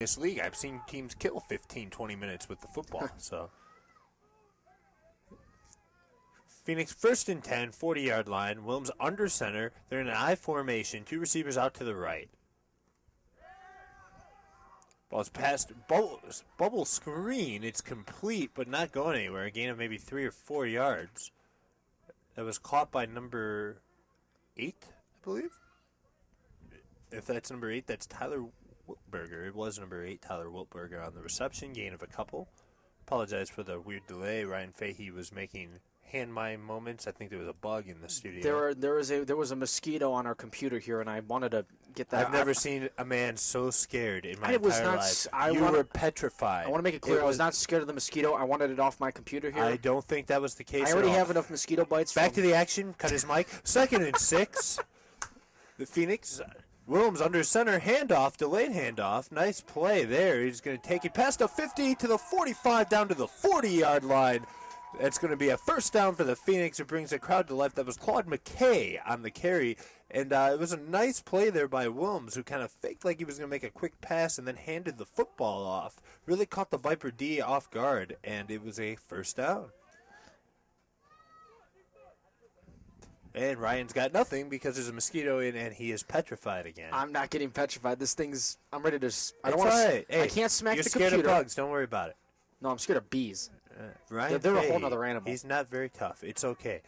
this league. I've seen teams kill 15, 20 minutes with the football. So Phoenix first and 10, 40-yard line. Wilms under center. They're in an I formation. Two receivers out to the right. Ball's past bubble screen. It's complete, but not going anywhere. A gain of maybe 3 or 4 yards. That was caught by number 8, I believe. If that's number 8, that's Tyler Wiltberger. It was number 8, Tyler Wiltberger on the reception. Gain of a couple. Apologize for the weird delay. Ryan Fahey was making hand mime moments. I think there was a bug in the studio. There was a mosquito on our computer here, and I wanted to get that. I've never seen a man so scared in my entire life. You were petrified. I want to make it clear. I was not scared of the mosquito. I wanted it off my computer here. I don't think that was the case. I already have enough mosquito bites. Back to the action. Cut his mic. 2nd and 6. The Phoenix. Wilms under center. Handoff. Delayed handoff. Nice play there. He's going to take it past the 50 to the 45 down to the 40-yard line. That's going to be a first down for the Phoenix. It brings the crowd to life. That was Claude McKay on the carry. And it was a nice play there by Wilms, who kind of faked like he was going to make a quick pass and then handed the football off. Really caught the Viper D off guard, and it was a first down. And Ryan's got nothing because there's a mosquito in, and he is petrified again. I'm not getting petrified. This thing's. I'm ready to. I don't want to. Right. Hey, I can't smack the computer. You're scared of bugs. Don't worry about it. No, I'm scared of bees. Ryan they're Fahey, a whole other animal. He's not very tough. It's okay.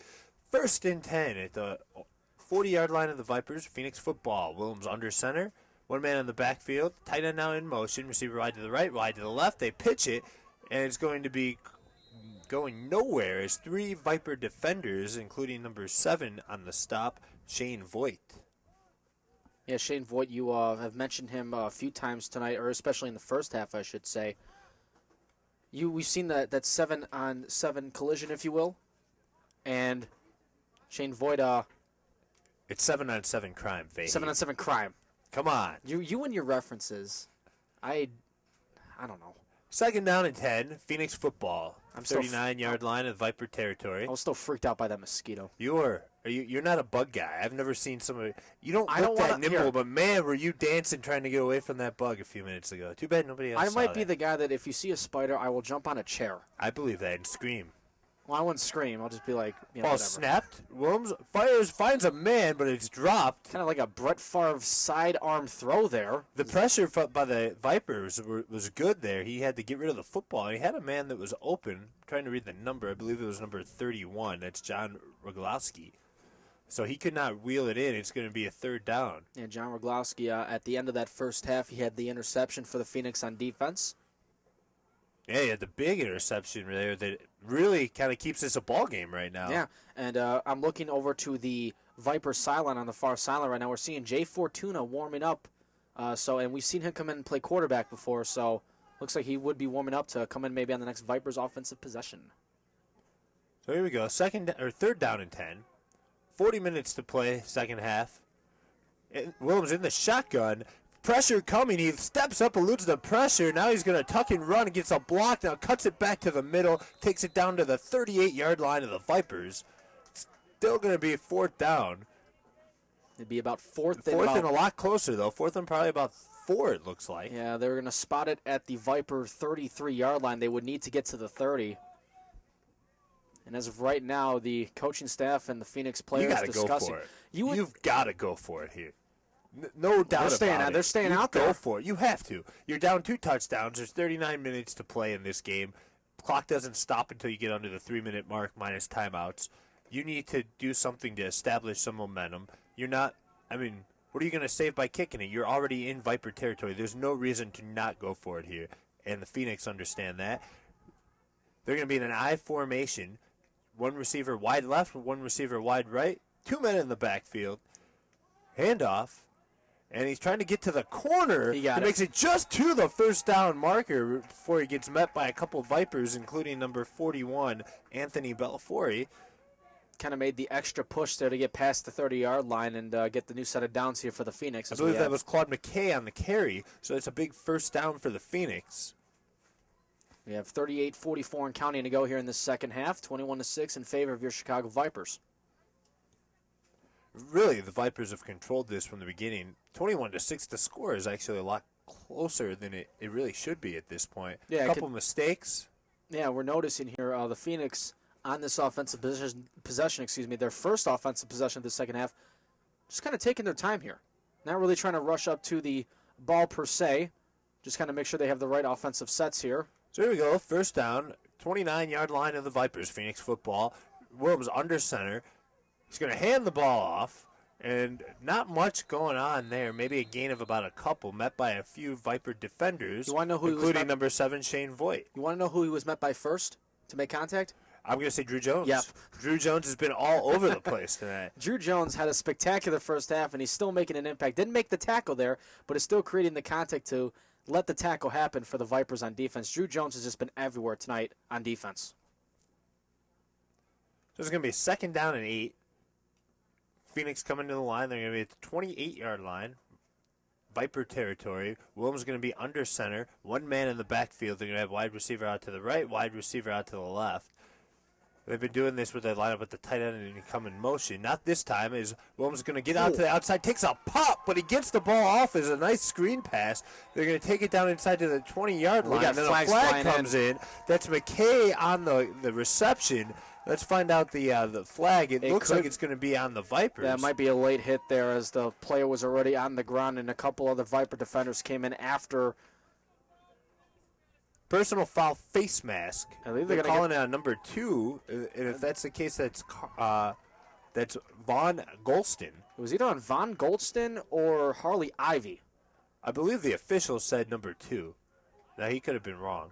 1st and 10 at the 40-yard line of the Vipers. Phoenix football. Wilms under center. One man on the backfield. Tight end now in motion. Receiver wide to the right, wide to the left. They pitch it, and it's going to be going nowhere as 3 Viper defenders, including number 7 on the stop, Shane Voigt. Yeah, Shane Voigt, you have mentioned him a few times tonight, or especially in the first half, I should say. We've seen that 7-on-7 collision, if you will, and Shane Voigt. It's 7-on-7 crime, Fahey. 7-on-7 crime. Come on. You and your references. I don't know. 2nd down and 10. Phoenix football. 39-yard line of Viper territory. I was still freaked out by that mosquito. You're not a bug guy. I've never seen somebody. You don't look that nimble, but man, were you dancing trying to get away from that bug a few minutes ago. Too bad nobody else saw I might be that. the guy that if you see a spider, I will jump on a chair. I believe that and scream. Well, I wouldn't scream. I'll just be like, Ball whatever. Snapped. Wilms finds a man, but it's dropped. Kind of like a Brett Favre sidearm throw there. The pressure by the Vipers was good there. He had to get rid of the football. He had a man that was open. I'm trying to read the number. I believe it was number 31. That's John Roglowski. So he could not wheel it in. It's going to be a 3rd down. Yeah, John Roglowski, at the end of that first half, he had the interception for the Phoenix on defense. Yeah, he had the big interception there that really kind of keeps this a ball game right now. Yeah, and I'm looking over to the Viper sideline on the far sideline right now. We're seeing Jay Fortuna warming up. And we've seen him come in and play quarterback before, so looks like he would be warming up to come in maybe on the next Vipers offensive possession. So here we go, 3rd down and 10. 40 minutes to play, second half. Williams in the shotgun. Pressure coming. He steps up, eludes the pressure. Now he's going to tuck and run and gets a block. Now cuts it back to the middle. Takes it down to the 38-yard line of the Vipers. Still going to be 4th down. It'd be about 4th and a lot closer, though. 4th and probably about 4, it looks like. Yeah, they're going to spot it at the Viper 33-yard line. They would need to get to the 30. And as of right now, the coaching staff and the Phoenix players discussing. Go for it. You've got to go for it here. No doubt about it. They're staying out there. Go for it. You have to. You're down 2 touchdowns. There's 39 minutes to play in this game. Clock doesn't stop until you get under the 3-minute mark minus timeouts. You need to do something to establish some momentum. You're not, what are you going to save by kicking it? You're already in Viper territory. There's no reason to not go for it here. And the Phoenix understand that. They're going to be in an I formation. 1 receiver wide left, 1 receiver wide right. 2 men in the backfield. Handoff. And he's trying to get to the corner. He makes it just to the first down marker before he gets met by a couple Vipers, including number 41, Anthony Belfori. Kind of made the extra push there to get past the 30-yard line and get the new set of downs here for the Phoenix. I believe that was Claude McKay on the carry, so it's a big first down for the Phoenix. We have 38-44 and counting to go here in the second half, 21-6 in favor of your Chicago Vipers. Really, the Vipers have controlled this from the beginning. 21-6, the score is actually a lot closer than it really should be at this point. Yeah, a couple mistakes. Yeah, we're noticing here the Phoenix on this offensive possession, their first offensive possession of the second half, just kind of taking their time here. Not really trying to rush up to the ball per se. Just kind of make sure they have the right offensive sets here. So here we go. First down, 29-yard line of the Vipers, Phoenix football. Williams under center. He's going to hand the ball off, and not much going on there. Maybe a gain of about a couple, met by a few Viper defenders, You wanna know who including number 7, Shane Voigt. You want to know who he was met by first to make contact? I'm going to say Drew Jones. Yep. Drew Jones has been all over the place tonight. Drew Jones had a spectacular first half, and he's still making an impact. Didn't make the tackle there, but is still creating the contact to let the tackle happen for the Vipers on defense. Drew Jones has just been everywhere tonight on defense. So it's going to be 2nd down and 8. Phoenix coming to the line. They're going to be at the 28-yard line. Viper territory. Williams going to be under center. One man in the backfield. They're going to have wide receiver out to the right, wide receiver out to the left. They've been doing this with their lineup at the tight end and come in motion. Not this time, as Williams is going to get out to the outside, takes a pop, but he gets the ball off as a nice screen pass. They're going to take it down inside to the 20-yard line. got Then a flags flag flying comes in. That's McKay on the reception. Let's find out the flag. It looks like it's going to be on the Vipers. That might be a late hit there, as the player was already on the ground, and a couple other Viper defenders came in after. Personal foul face mask. I think They're calling it on number 2, and if that's the case, that's Von Golston. It was either on Von Goldston or Harley Ivy. I believe the official said number 2. Now, he could have been wrong.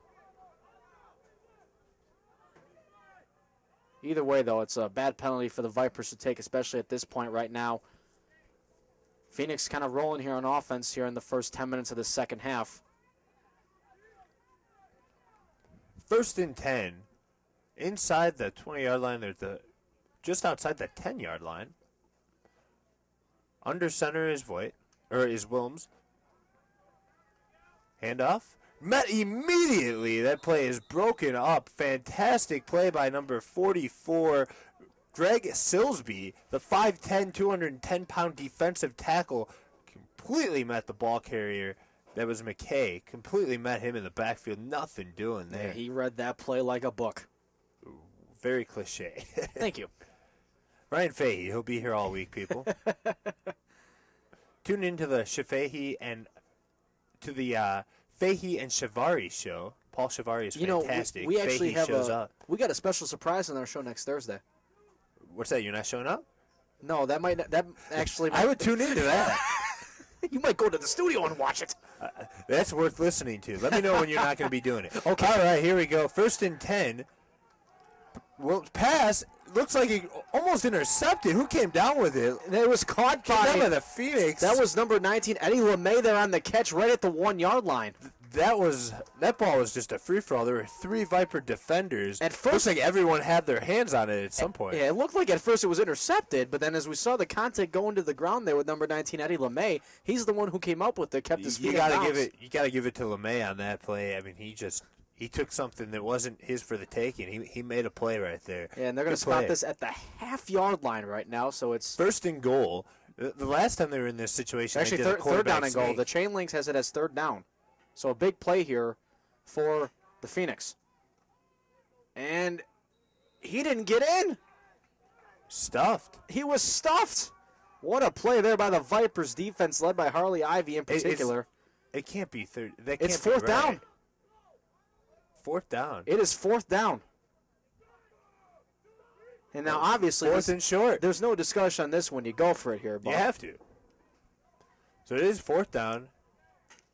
Either way, though, it's a bad penalty for the Vipers to take, especially at this point right now. Phoenix kind of rolling here on offense here in the first 10 minutes of the second half. 1st and 10. Inside the 20-yard line, they're just outside the 10-yard line. Under center is Williams. Handoff. Met immediately. That play is broken up. Fantastic play by number 44, Greg Silsby, the 5'10", 210-pound defensive tackle. Completely met the ball carrier. That was McKay. Completely met him in the backfield. Nothing doing there. Yeah, he read that play like a book. Very cliche. Thank you. Ryan Fahey, he'll be here all week, people. Tune into the Fahey and Shavari show. Paul Shavari is fantastic. We actually Fahey shows up. We got a special surprise on our show next Thursday. What's that? You're not showing up? No, that actually. I would tune into that. You might go to the studio and watch it. That's worth listening to. Let me know when you're not going to be doing it. Okay. All right, here we go. 1st and 10. Well, pass looks like he almost intercepted. Who came down with it? It was caught by the Phoenix. That was number 19, Eddie LeMay, there on the catch right at the 1-yard line. That ball was just a free-for-all. There were 3 Viper defenders. At first, looks like everyone had their hands on it at some point. Yeah, it looked like at first it was intercepted, but then as we saw the contact going to the ground there with number 19, Eddie LeMay, he's the one who came up with it, kept his feet on bounds. You got to give it to LeMay on that play. I mean, he took something that wasn't his for the taking. He made a play right there. Yeah, and they're going to spot this at the half-yard line right now, so it's 1st and goal. The last time they were in this situation, actually third down and goal. The chain links has it as 3rd down. So a big play here for the Phoenix. And he didn't get in. Stuffed. He was stuffed. What a play there by the Vipers defense led by Harley Ivy in particular. It can't be third. It's 4th down. 4th down. It is 4th down. And now obviously 4th and short. There's no discussion on this one. You go for it here, Bob. You have to. So it is 4th down.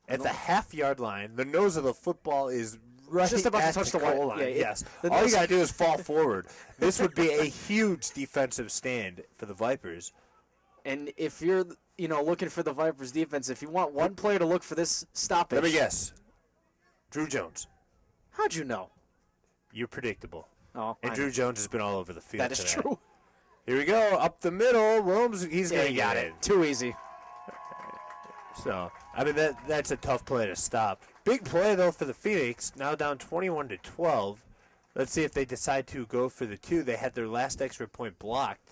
At the half-yard line, the nose of the football is right just about at to touch the goal line. Yeah, yes. All you got to do is fall forward. This would be a huge defensive stand for the Vipers. And if you're, looking for the Vipers defense, if you want one player to look for this stoppage. Let me guess. Drew Jones. How'd you know? You're predictable. Oh, and Drew Jones has been all over the field That is today. true. Here we go. Up the middle. Williams, he's going to get it. Too easy. So, I mean, that's a tough play to stop. Big play, though, for the Phoenix. Now down 21-12. Let's see if they decide to go for the 2. They had their last extra point blocked.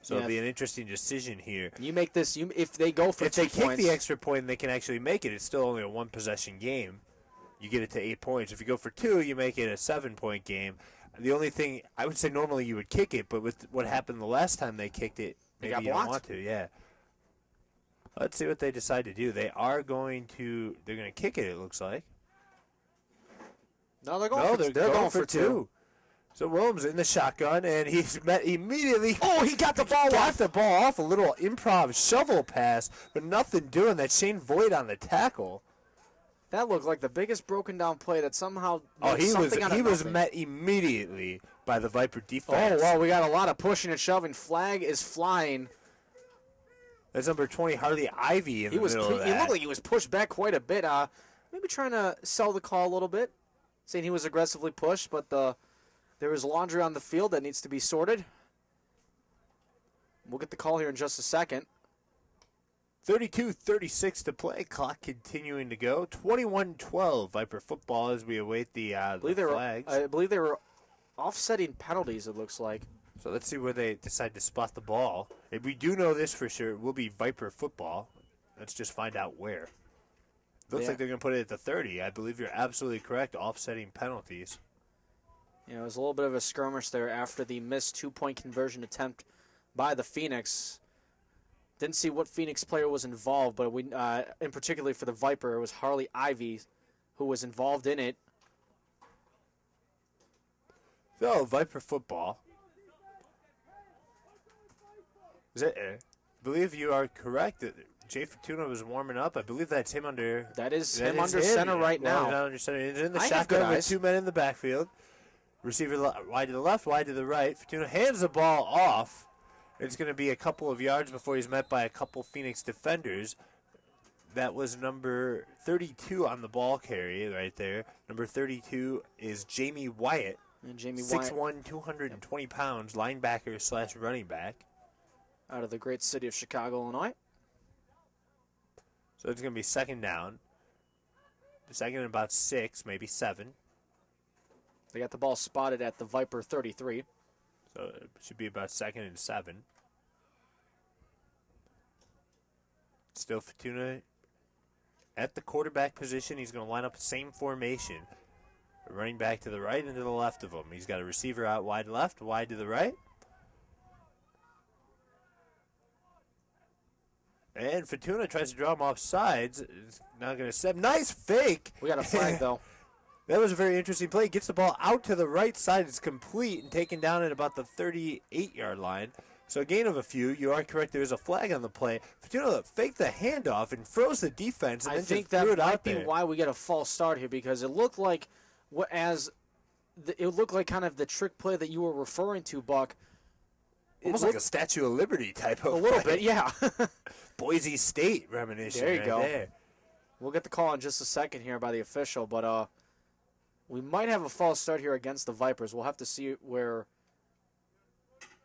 So it'll be an interesting decision here. You make this. If they go for if 2 they points, kick the extra point and they can actually make it, it's still only a 1-possession game. You get it to 8 points. If you go for 2, you make it a 7-point game. The only thing I would say normally you would kick it, but with what happened the last time they kicked it, maybe you don't want to. Yeah. Let's see what they decide to do. They're going to kick it. It looks like. No, they're going for 2. So Williams in the shotgun, and he's met immediately. Oh, he got the ball got off. the ball off. A little improv shovel pass, but nothing doing. That Shane Voigt on the tackle. That looked like the biggest broken down play that somehow. He was met immediately by the Viper defense. Oh, well, we got a lot of pushing and shoving. Flag is flying. That's number 20, Harley Ivy, in the middle of that. He looked like he was pushed back quite a bit. Maybe trying to sell the call a little bit, saying he was aggressively pushed, but there is laundry on the field that needs to be sorted. We'll get the call here in just a second. 32-36 to play. Clock continuing to go. 21-12 Viper football as we await the flags. I believe they were offsetting penalties, it looks like. So let's see where they decide to spot the ball. If we do know this for sure, it will be Viper football. Let's just find out where. Looks like they're going to put it at the 30. I believe you're absolutely correct. Offsetting penalties. It was a little bit of a skirmish there after the missed 2-point conversion attempt by the Phoenix. Didn't see what Phoenix player was involved, but in particular for the Viper, it was Harley Ivy who was involved in it. So, Viper football. I believe you are correct. Jay Fortuna was warming up. I believe that's him under. That is him under center right now. Under center. He's in the shotgun with 2 men in the backfield. Receiver wide to the left, wide to the right. Fortuna hands the ball off. It's going to be a couple of yards before he's met by a couple Phoenix defenders. That was number 32 on the ball carry right there. Number 32 is Jamie Wyatt. And Jamie 6'1", 220 pounds, linebacker / running back. Out of the great city of Chicago, Illinois. So it's going to be second down. Second and about 6, maybe 7. They got the ball spotted at the Viper 33. So it should be about 2nd and 7. Still Fortuna at the quarterback position. He's going to line up the same formation. Running back to the right and to the left of him. He's got a receiver out wide left, wide to the right. And Fortuna tries to draw him off sides. It's not going to step. Nice fake. We got a flag, though. That was a very interesting play. Gets the ball out to the right side. It's complete and taken down at about the 38-yard line. So a gain of a few. You are correct. There is a flag on the play. Fortuna faked the handoff and froze the defense. And I then think just threw that it might out be there. why we get a false start here, because it looked like it looked like kind of the trick play that you were referring to, Buck. Almost like a Statue of Liberty type of a little play. bit, yeah. Boise State reminiscence. There you go. There. We'll get the call in just a second here by the official, but we might have a false start here against the Vipers. We'll have to see where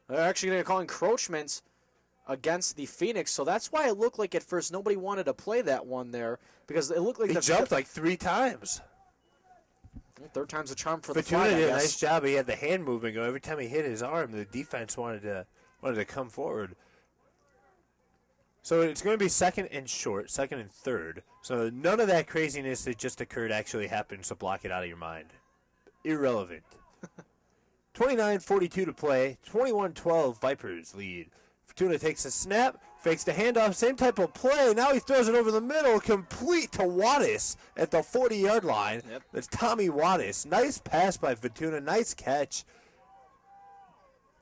they're actually going to call encroachments against the Phoenix. So that's why it looked like at first nobody wanted to play that one there, because it looked like he jumped like 3 times. Third time's a charm for Fortuna the flag, did a nice job. He had the hand movement going. Every time he hit his arm, the defense wanted to come forward. So it's going to be second and short, second and third. So none of that craziness that just occurred actually happened, so block it out of your mind. Irrelevant. 29-42 to play. 21-12 Vipers lead. Fortuna takes a snap, fakes the handoff, same type of play. Now he throws it over the middle, complete to Wattis at the 40-yard line. Yep. That's Tommy Wattis. Nice pass by Fortuna, nice catch.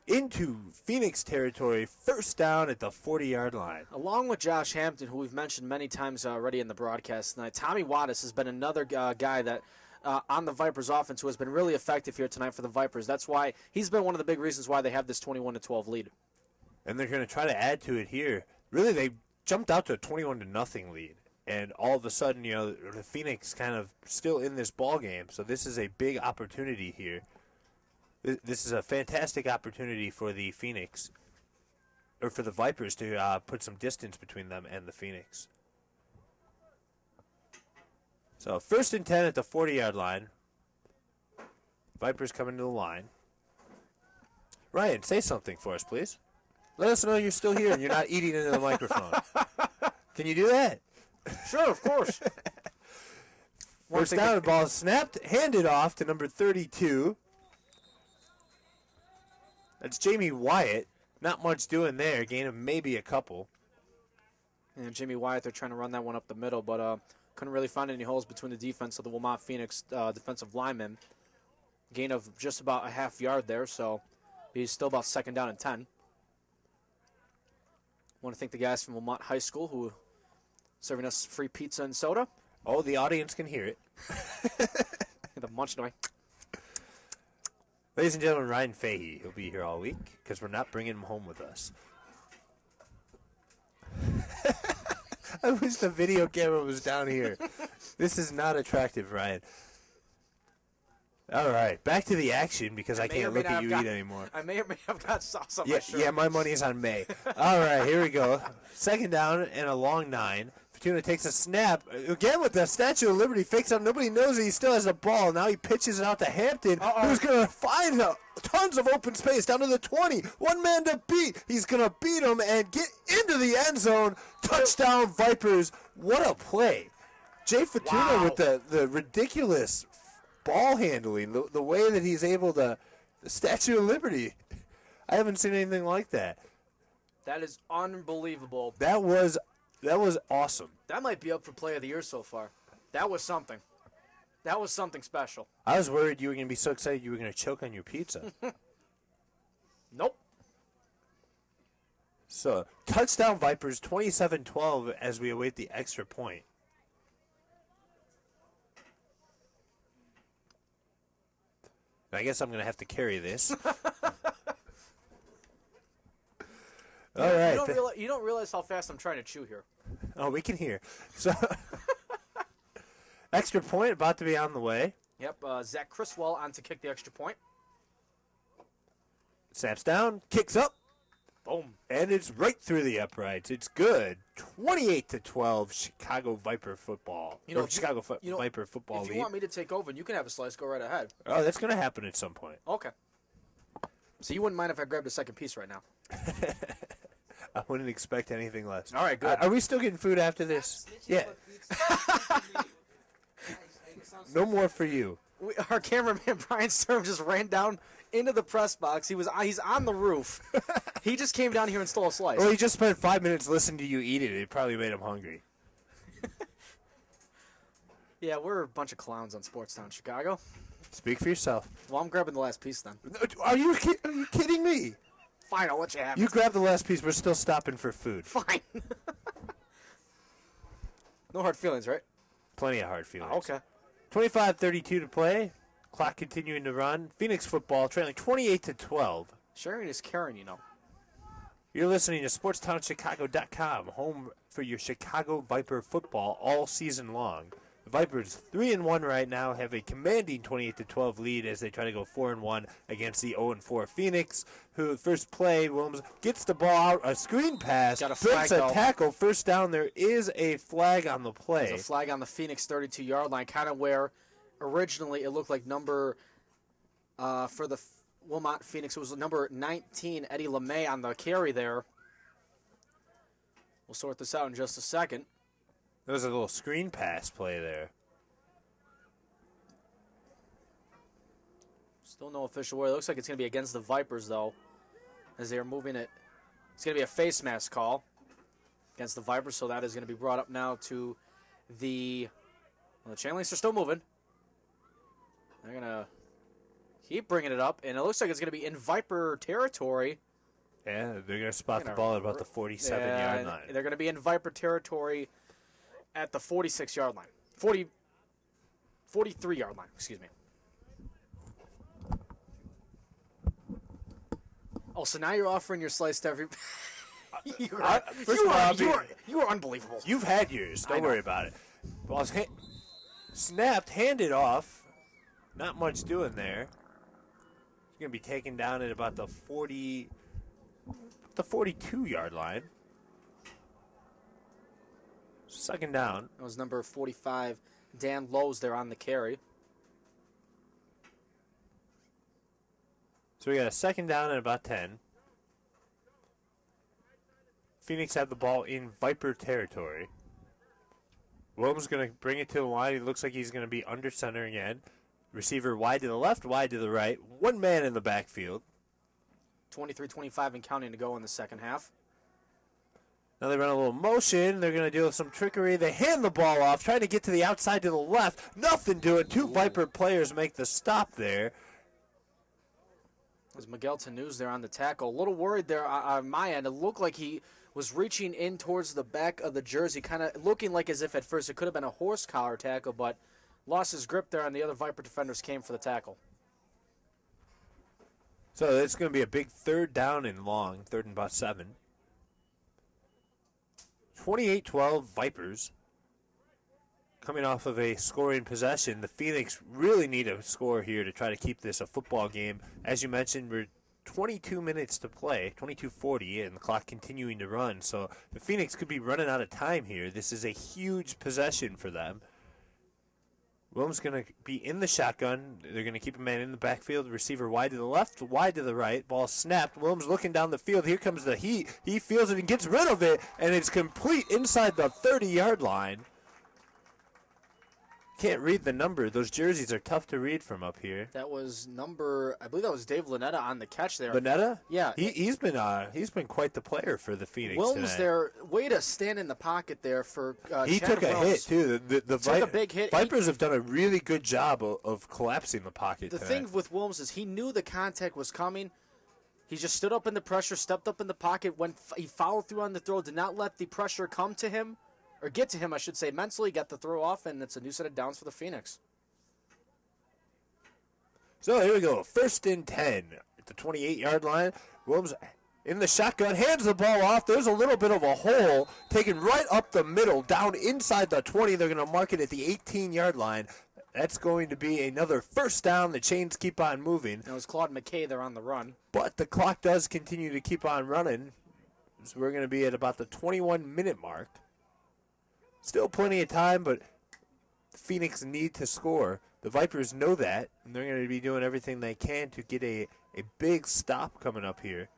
Into Phoenix territory, first down at the 40-yard line. Along with Josh Hampton, who we've mentioned many times already in the broadcast tonight, Tommy Wattis has been another guy that on the Vipers offense who has been really effective here tonight for the Vipers. That's why he's been one of the big reasons why they have this 21-12 lead. And they're going to try to add to it here. Really, they jumped out to a 21-0 lead. And all of a sudden, the Phoenix kind of still in this ball game. So this is a big opportunity here. This is a fantastic opportunity for the Phoenix, or for the Vipers to put some distance between them and the Phoenix. So 1st and 10 at the 40-yard line. Vipers coming to the line. Ryan, say something for us, please. Let us know you're still here and you're not eating into the microphone. Can you do that? Sure, of course. First down, the ball is snapped, handed off to number 32. That's Jamie Wyatt. Not much doing there. Gain of maybe a couple. And Jamie Wyatt, they're trying to run that one up the middle, but couldn't really find any holes between the defense of the Wilmont Phoenix defensive linemen. Gain of just about a half yard there, so he's still about second down and 10. Want to thank the guys from Wilmont High School who serving us free pizza and soda. Oh, the audience can hear it. The munch noise. Ladies and gentlemen, Ryan Fahey. He'll be here all week because we're not bringing him home with us. I wish the video camera was down here. This is not attractive, Ryan. All right, back to the action because I can't look at you eat anymore. I may or may have got sauce on my shirt. Yeah, my money's on May. All right, here we go. Second down and a long 9. Fortuna takes a snap. Again with the Statue of Liberty fakes up. Nobody knows that he still has a ball. Now he pitches it out to Hampton, who's going to find tons of open space down to the 20. One man to beat. He's going to beat him and get into the end zone. Touchdown, Vipers. What a play. Jay Fortuna with the ridiculous ball handling, the way that he's able to, the Statue of Liberty. I haven't seen anything like that. That is unbelievable. That was awesome. That might be up for play of the year so far. That was something. That was something special. I was worried you were going to be so excited you were going to choke on your pizza. Nope. So, touchdown Vipers, 27-12 as we await the extra point. I guess I'm going to have to carry this. All right. You don't realize how fast I'm trying to chew here. Oh, we can hear. So, extra point about to be on the way. Yep, Zach Criswell on to kick the extra point. Snaps down, kicks up. Boom. And it's right through the uprights. It's good. 28-12, Chicago Viper football. Viper football lead. If you want me to take over and you can have a slice, go right ahead. Oh, that's going to happen at some point. Okay. So you wouldn't mind if I grabbed a second piece right now? I wouldn't expect anything less. All right, good. Are we still getting food after this? Yeah. No more for you. Our cameraman, Brian Sturm, just ran down into the press box. He's on the roof. He just came down here and stole a slice. Well, he just spent 5 minutes listening to you eat it. It probably made him hungry. Yeah, we're a bunch of clowns on Sportstown, Chicago. Speak for yourself. Well, I'm grabbing the last piece then. Are you kidding me? Fine, I'll let you have it. You grab the last piece. We're still stopping for food. Fine. No hard feelings, right? Plenty of hard feelings. Okay. 25-32 to play. Clock continuing to run. Phoenix football trailing 28-12. Sharing is caring, you know. You're listening to SportsTownChicago.com, home for your Chicago Viper football all season long. The Vipers 3-1 right now, have a commanding 28-12 lead as they try to go 4-1 against the 0-4 Phoenix, who first play, Williams gets the ball out, a screen pass, breaks a tackle, first down. There is a flag on the play. There's a flag on the Phoenix 32-yard line, kind of where originally it looked like number, for the Wilmont Phoenix, it was number 19, Eddie LeMay on the carry there. We'll sort this out in just a second. There was a little screen pass play there. Still no official word. It looks like it's going to be against the Vipers, though, as they are moving it. It's going to be a face mask call against the Vipers, so that is going to be brought up now to the chain links are still moving. They're going to keep bringing it up, and it looks like it's going to be in Viper territory. Yeah, they're going to spot the ball at about the 47-yard line. They're going to be in Viper territory at the 46-yard line. 43-yard line, excuse me. Oh, so now you're offering your slice to every... you are unbelievable. You've had yours. Don't worry about it. Ball's snapped, handed off. Not much doing there. It's going to be taken down at about the 42-yard line. Second down. That was number 45, Dan Lowe's there on the carry. So we got a second down at about 10. Phoenix have the ball in Viper territory. Wilm's going to bring it to the line. He looks like he's going to be under center again. Receiver wide to the left, wide to the right. One man in the backfield. 23-25 and counting to go in the second half. Now they run a little motion. They're going to do some trickery. They hand the ball off, trying to get to the outside to the left. Nothing doing. Two Viper players make the stop there. As Miguel Tenuz there on the tackle. A little worried there on my end. It looked like he was reaching in towards the back of the jersey, kind of looking like as if at first it could have been a horse collar tackle, but lost his grip there, and the other Viper defenders came for the tackle. So it's going to be a big third down and long, third and about 7. 28-12 Vipers. Coming off of a scoring possession, the Phoenix really need a score here to try to keep this a football game. As you mentioned, we're 22 minutes to play, 22:40, and the clock continuing to run. So the Phoenix could be running out of time here. This is a huge possession for them. Wilm's going to be in the shotgun. They're going to keep a man in the backfield. Receiver wide to the left, wide to the right. Ball snapped. Wilm's looking down the field. Here comes the heat. He feels it and gets rid of it, and it's complete inside the 30-yard line. Can't read the number. Those jerseys are tough to read from up here. That was I believe that was Dave Lanetta on the catch there. Lanetta? Yeah. He's been quite the player for the Phoenix Wilms tonight. there, way to stand in the pocket there for he took a hit, too. The took a big hit. Vipers have done a really good job of collapsing the pocket The tonight. thing with Wilms is he knew the contact was coming. He just stood up in the pressure, stepped up in the pocket, he followed through on the throw, did not let the pressure come to him. Or get to him, I should say, mentally, got the throw off, and it's a new set of downs for the Phoenix. So here we go. 1st and 10 at the 28-yard line. Wilms in the shotgun, hands the ball off. There's a little bit of a hole taken right up the middle, down inside the 20. They're going to mark it at the 18-yard line. That's going to be another first down. The chains keep on moving. It was Claude McKay there on the run. But the clock does continue to keep on running. So we're going to be at about the 21-minute mark. Still plenty of time, but the Phoenix need to score. The Vipers know that, and they're going to be doing everything they can to get a big stop coming up here.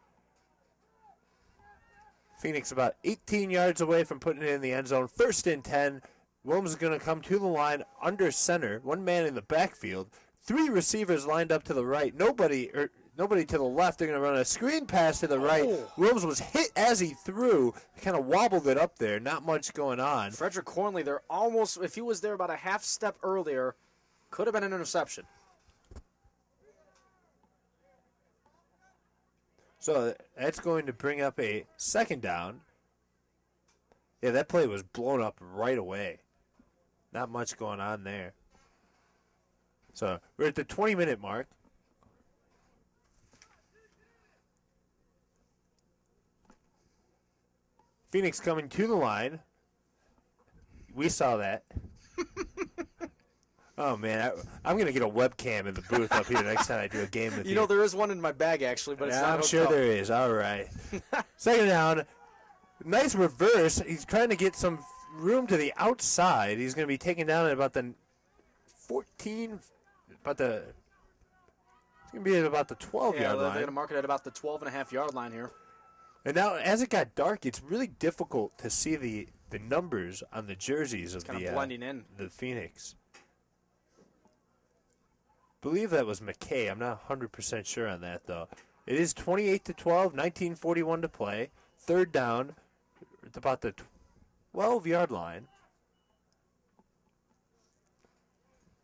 Phoenix about 18 yards away from putting it in the end zone. 1st and 10. Wilms is going to come to the line under center. One man in the backfield. 3 receivers lined up to the right. Nobody to the left. They're going to run a screen pass to the right. Wilms was hit as he threw. Kind of wobbled it up there. Not much going on. Frederick Cornley there almost, if he was there about a half step earlier, could have been an interception. So that's going to bring up a second down. Yeah, that play was blown up right away. Not much going on there. So we're at the 20-minute mark. Phoenix coming to the line. We saw that. Oh, man. I'm going to get a webcam in the booth up here next time I do a game with you. You know, there is one in my bag, actually, but it's not I'm sure there is. All right. Second down. Nice reverse. He's trying to get some room to the outside. He's going to be taken down at about the 14, it's going to be at about the 12-yard line. They're going to mark it at about the 12.5-yard line here. And now, as it got dark, it's really difficult to see the numbers on the jerseys of blending in. The Phoenix. I believe that was McKay. I'm not 100% sure on that, though. It is 28-12, 19:41 to play. Third down at about the 12-yard line.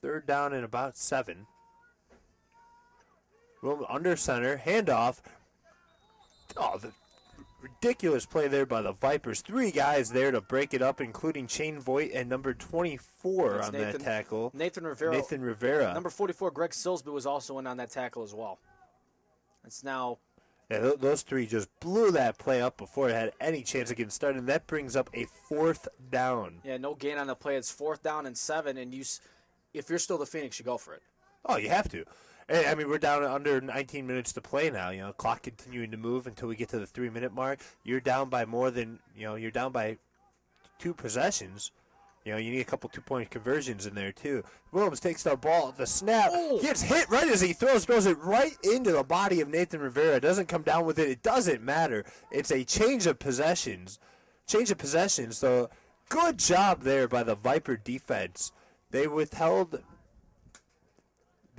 Third down and about 7. Well, under center, handoff. Oh, the ridiculous play there by the Vipers. 3 guys there to break it up, including Shane Voigt and number 24 on that tackle. Nathan Rivera. Number 44, Greg Silsby, was also in on that tackle as well. It's now... Yeah, those 3 just blew that play up before it had any chance of getting started, and that brings up a 4th down. Yeah, no gain on the play. It's 4th down and 7, and if you're still the Phoenix, you go for it. Oh, you have to. I mean, we're down under 19 minutes to play now. You know, clock continuing to move until we get to the 3-minute mark. You're down by more than, you're down by 2 possessions. You know, you need a couple two-point conversions in there, too. Williams takes the ball, the snap, Oh. gets hit right as he throws it right into the body of Nathan Rivera. Doesn't come down with it. It doesn't matter. It's a change of possessions. So good job there by the Viper defense. They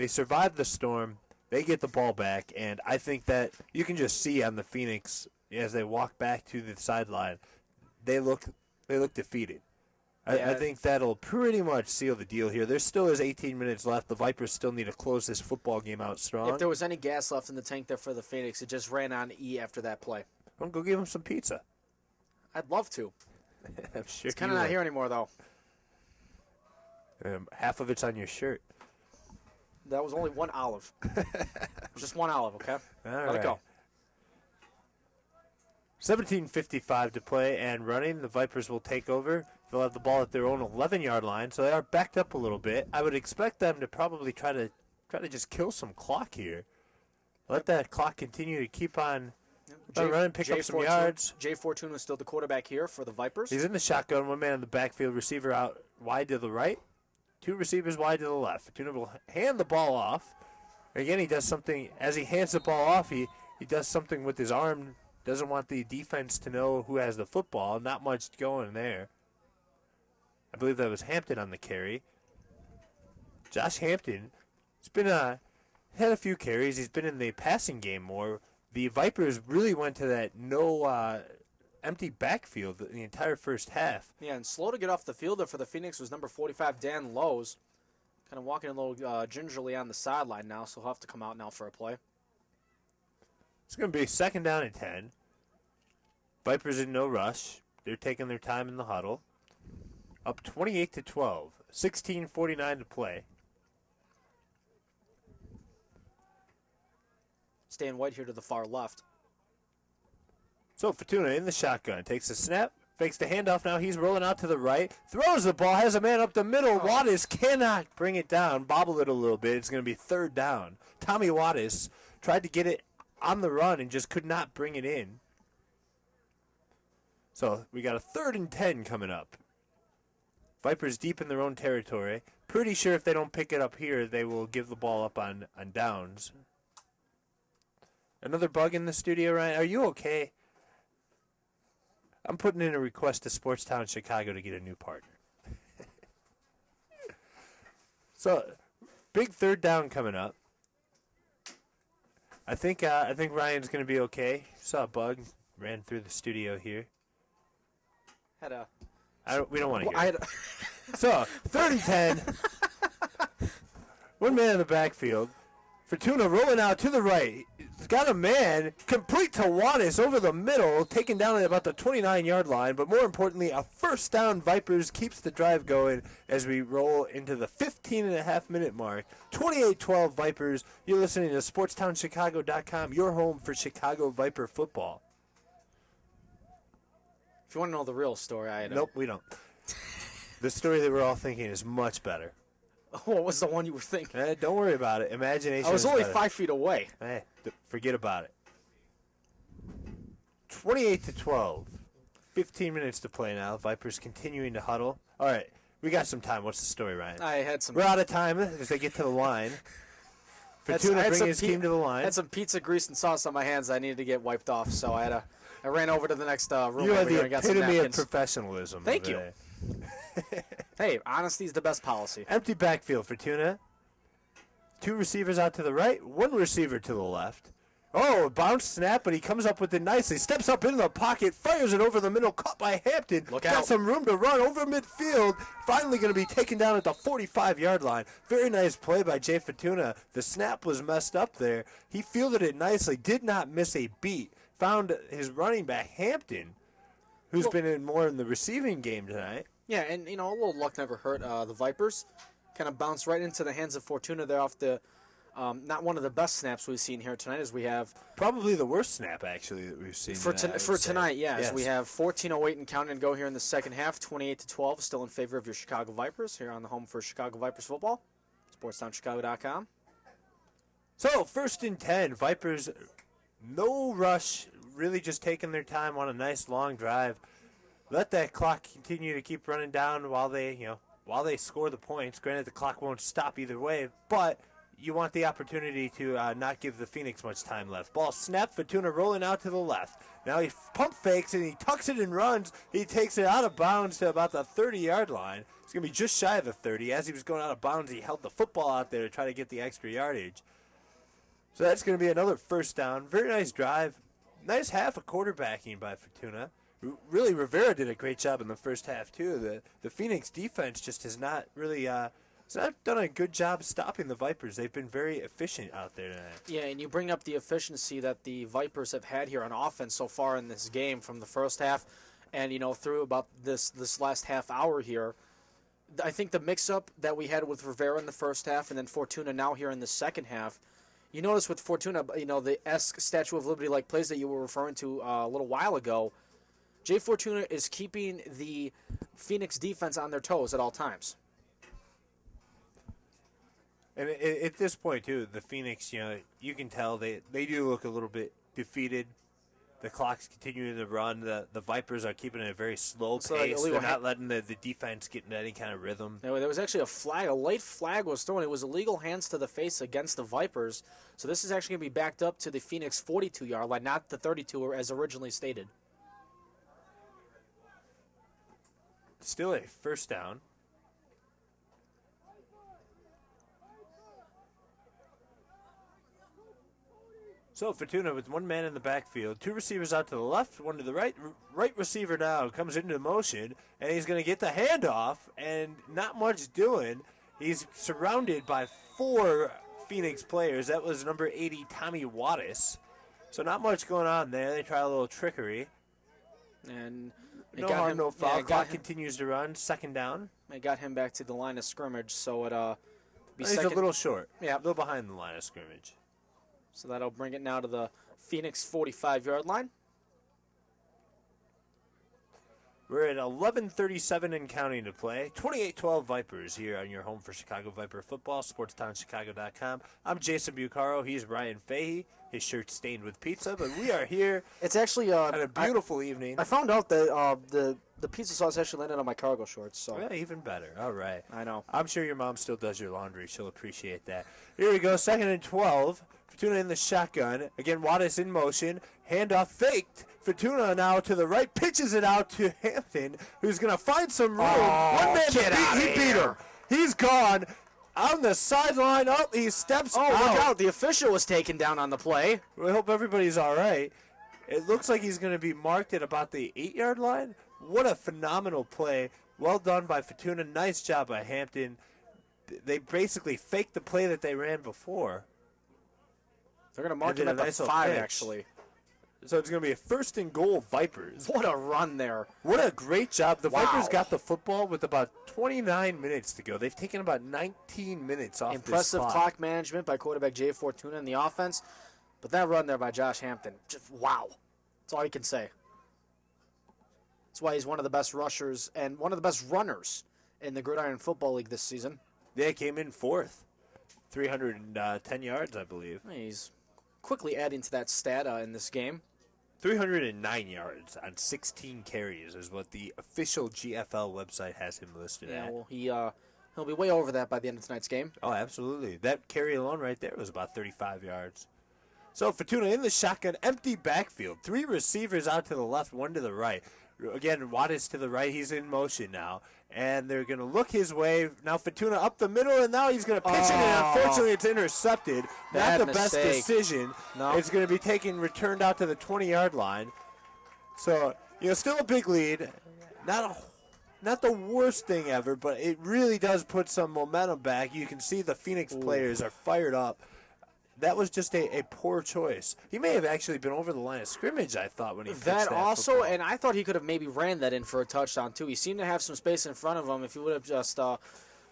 survived the storm. They get the ball back, and I think that you can just see on the Phoenix as they walk back to the sideline, they look defeated. I think that'll pretty much seal the deal here. There still is 18 minutes left. The Vipers still need to close this football game out strong. If there was any gas left in the tank there for the Phoenix, it just ran on E after that play. I'm going to go give them some pizza. I'd love to. I'm sure It's kind of not here anymore, though. Half of it's on your shirt. That was only one olive. Just one olive, okay? Let it go. 17:55 to play and running. The Vipers will take over. They'll have the ball at their own 11-yard line, so they are backed up a little bit. I would expect them to probably try to just kill some clock here. Let that clock continue to keep on running, pick up some yards. Jay Fortune was still the quarterback here for the Vipers. He's in the shotgun, one man in the backfield, receiver out wide to the right, two receivers wide to the left. Fortuna will hand the ball off. Again, he does something. As he hands the ball off, he does something with his arm. Doesn't want the defense to know who has the football. Not much going there. I believe that was Hampton on the carry. Josh Hampton has been had a few carries. He's been in the passing game more. The Vipers really went to that empty backfield the entire first half. Yeah, and slow to get off the field there for the Phoenix was number 45, Dan Lowe's. Kind of walking a little gingerly on the sideline now, so he'll have to come out now for a play. It's going to be 2nd down and 10. Vipers in no rush. They're taking their time in the huddle. Up 28-12. 16:49 to play. Stan White here to the far left. So Fortuna in the shotgun. Takes a snap. Fakes the handoff now. He's rolling out to the right. Throws the ball. Has a man up the middle. Wattis cannot bring it down. Bobble it a little bit. It's going to be 3rd down. Tommy Wattis tried to get it on the run and just could not bring it in. So we got a 3rd and 10 coming up. Vipers deep in their own territory. Pretty sure if they don't pick it up here, they will give the ball up on downs. Another bug in the studio, Ryan? Are you okay? I'm putting in a request to Sportstown Chicago to get a new partner. So, big 3rd down coming up. I think Ryan's going to be okay. Saw a bug, ran through the studio here. We don't want to hear it. So, 3rd and 10. One man in the backfield. Fortuna rolling out to the right. He's got a man complete to Wattis over the middle, taken down at about the 29-yard line. But more importantly, a 1st down. Vipers keeps the drive going as we roll into the 15.5-minute mark. 28-12 Vipers. You're listening to SportstownChicago.com, your home for Chicago Viper football. If you want to know the real story, Nope, we don't. The story that we're all thinking is much better. What was the one you were thinking? Don't worry about it. Imagination. I was only better. 5 feet away. Forget about it. 28-12. 15 minutes to play now. Vipers continuing to huddle. All right, we got some time. What's the story, Ryan? We're out of time as they get to the line. Fortuna bring his team to the line. I had some pizza grease and sauce on my hands I needed to get wiped off, so I ran over to the next room. You are over here and got some epitome of napkins. professionalism. Thank you. Hey, honesty is the best policy. Empty backfield, Fortuna. 2 receivers out to the right, 1 receiver to the left. Oh, a bounce snap, but he comes up with it nicely. Steps up into the pocket, fires it over the middle, caught by Hampton. Look Got out. some room to run over midfield. Finally going to be taken down at the 45-yard line. Very nice play by Jay Fortuna. The snap was messed up there. He fielded it nicely, did not miss a beat. Found his running back, Hampton, who's been in more in the receiving game tonight. Yeah, and, a little luck never hurt. The Vipers kind of bounced right into the hands of Fortuna there off the not one of the best snaps we've seen here tonight, as we have probably the worst snap actually that we've seen for tonight. Yes. We have 14:08 and counting to go here in the second half. 28-12, still in favor of your Chicago Vipers here on the home for Chicago Vipers football. SportsTownChicago.com. So 1st and 10, Vipers, no rush, really just taking their time on a nice long drive. let that clock continue to keep running down while they score the points. Granted, the clock won't stop either way, but you want the opportunity to not give the Phoenix much time left. Ball snapped, Fortuna rolling out to the left. Now he pump fakes and he tucks it and runs. He takes it out of bounds to about the 30-yard line. It's going to be just shy of the 30. As he was going out of bounds, he held the football out there to try to get the extra yardage. So that's going to be another first down. Very nice drive. Nice half of quarterbacking by Fortuna. Really, Rivera did a great job in the first half, too. The Phoenix defense just has not really it's not done a good job stopping the Vipers. They've been very efficient out there tonight. Yeah, and you bring up the efficiency that the Vipers have had here on offense so far in this game from the first half and, through about this last half hour here. I think the mix-up that we had with Rivera in the first half and then Fortuna now here in the second half, you notice with Fortuna, the Statue of Liberty-like plays that you were referring to a little while ago, Jay Fortuna is keeping the Phoenix defense on their toes at all times. And at this point, too, the Phoenix, you can tell they do look a little bit defeated. The clock's continuing to run. The Vipers are keeping it a very slow pace. They're not letting the defense get into any kind of rhythm. There was actually a late flag was thrown. It was illegal hands to the face against the Vipers. So this is actually going to be backed up to the Phoenix 42-yard line, not the 32 as originally stated. Still a first down. So Fortuna with one man in the backfield, two receivers out to the left, one to the right. Right receiver now comes into motion, and he's going to get the handoff, and not much doing. He's surrounded by four Phoenix players. That was number 80, Tommy Wattis. So not much going on there. They try a little trickery. And no harm, no foul. Clock continues to run. Second down. They got him back to the line of scrimmage, so he's a little short. Yeah, a little behind the line of scrimmage. So that'll bring it now to the Phoenix 45-yard line. We're at 11:37 and counting to play. 28-12 Vipers here on your home for Chicago Viper football, SportsTownChicago.com. I'm Jason Bucaro. He's Ryan Fahey. His shirt's stained with pizza, but we are here. It's actually on a beautiful evening. I found out that the pizza sauce actually landed on my cargo shorts. So yeah, even better. All right. I know. I'm sure your mom still does your laundry. She'll appreciate that. Here we go. 2nd and 12. Fortuna in the shotgun. Again, Wattis in motion. Handoff faked. Fortuna now to the right. Pitches it out to Hampton, who's going to find some room. One man to beat. He beat him. He's gone. On the sideline. Oh, he steps out. Look out. The official was taken down on the play. We hope everybody's all right. It looks like he's going to be marked at about the 8-yard line. What a phenomenal play. Well done by Fortuna. Nice job by Hampton. They basically faked the play that they ran before. They're going to mark him at the 5, actually. So it's going to be a 1st and goal Vipers. What a run there. What a great job. The Vipers got the football with about 29 minutes to go. They've taken about 19 minutes off Impressive this clock management by quarterback Jay Fortuna in the offense. But that run there by Josh Hampton, just wow. That's all you can say. That's why he's one of the best rushers and one of the best runners in the Gridiron Football League this season. They came in 4th. 310 yards, I believe. He's quickly adding to that stat in this game. 309 yards on 16 carries is what the official GFL website has him listed at. Yeah, well, he'll be way over that by the end of tonight's game. Oh, absolutely. That carry alone right there was about 35 yards. So Fortuna in the shotgun, empty backfield. 3 receivers out to the left, 1 to the right. Again, Wattis to the right. He's in motion now. And they're going to look his way. Now Fortuna up the middle, and now he's going to pitch it, and unfortunately it's intercepted. Not the best decision. No. It's going to be returned out to the 20-yard line. So, still a big lead. Not the worst thing ever, but it really does put some momentum back. You can see the Phoenix players are fired up. That was just a poor choice. He may have actually been over the line of scrimmage, I thought, when he pitched that also, football. And I thought he could have maybe ran that in for a touchdown, too. He seemed to have some space in front of him. If he would have just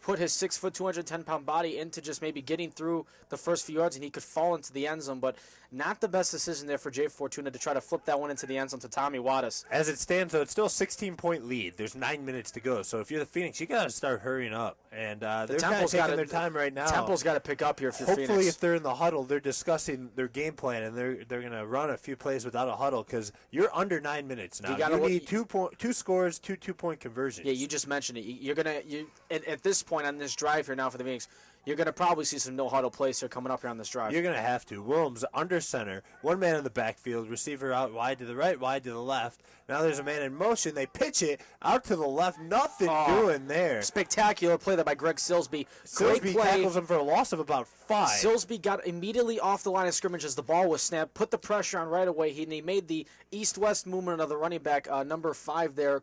put his 6 foot, 210-pound body into just maybe getting through the first few yards, and he could fall into the end zone. But not the best decision there for Jay Fortuna to try to flip that one into the end zone to Tommy Wattis. As it stands, though, it's still a 16-point lead. There's 9 minutes to go. So if you're the Phoenix, you got to start hurrying up. And they're kind of taking their time right now. Temple's got to pick up here for Hopefully, Phoenix. if they're in the huddle, they're discussing their game plan, and they're going to run a few plays without a huddle because you're under 9 minutes now. You need two scores, two 2-point conversions. Yeah, you just mentioned it. You're gonna at this point on this drive here now for the Phoenix, you're gonna probably see some no huddle plays here coming up here on this drive. You're gonna have to. Wilms under center, one man in the backfield, receiver out wide to the right, wide to the left. Now there's a man in motion. They pitch it out to the left. Nothing doing there. Spectacular play there by Greg Silsby. Silsby tackles him for a loss of about 5. Silsby got immediately off the line of scrimmage as the ball was snapped, put the pressure on right away. He made the east-west movement of the running back, number 5 there.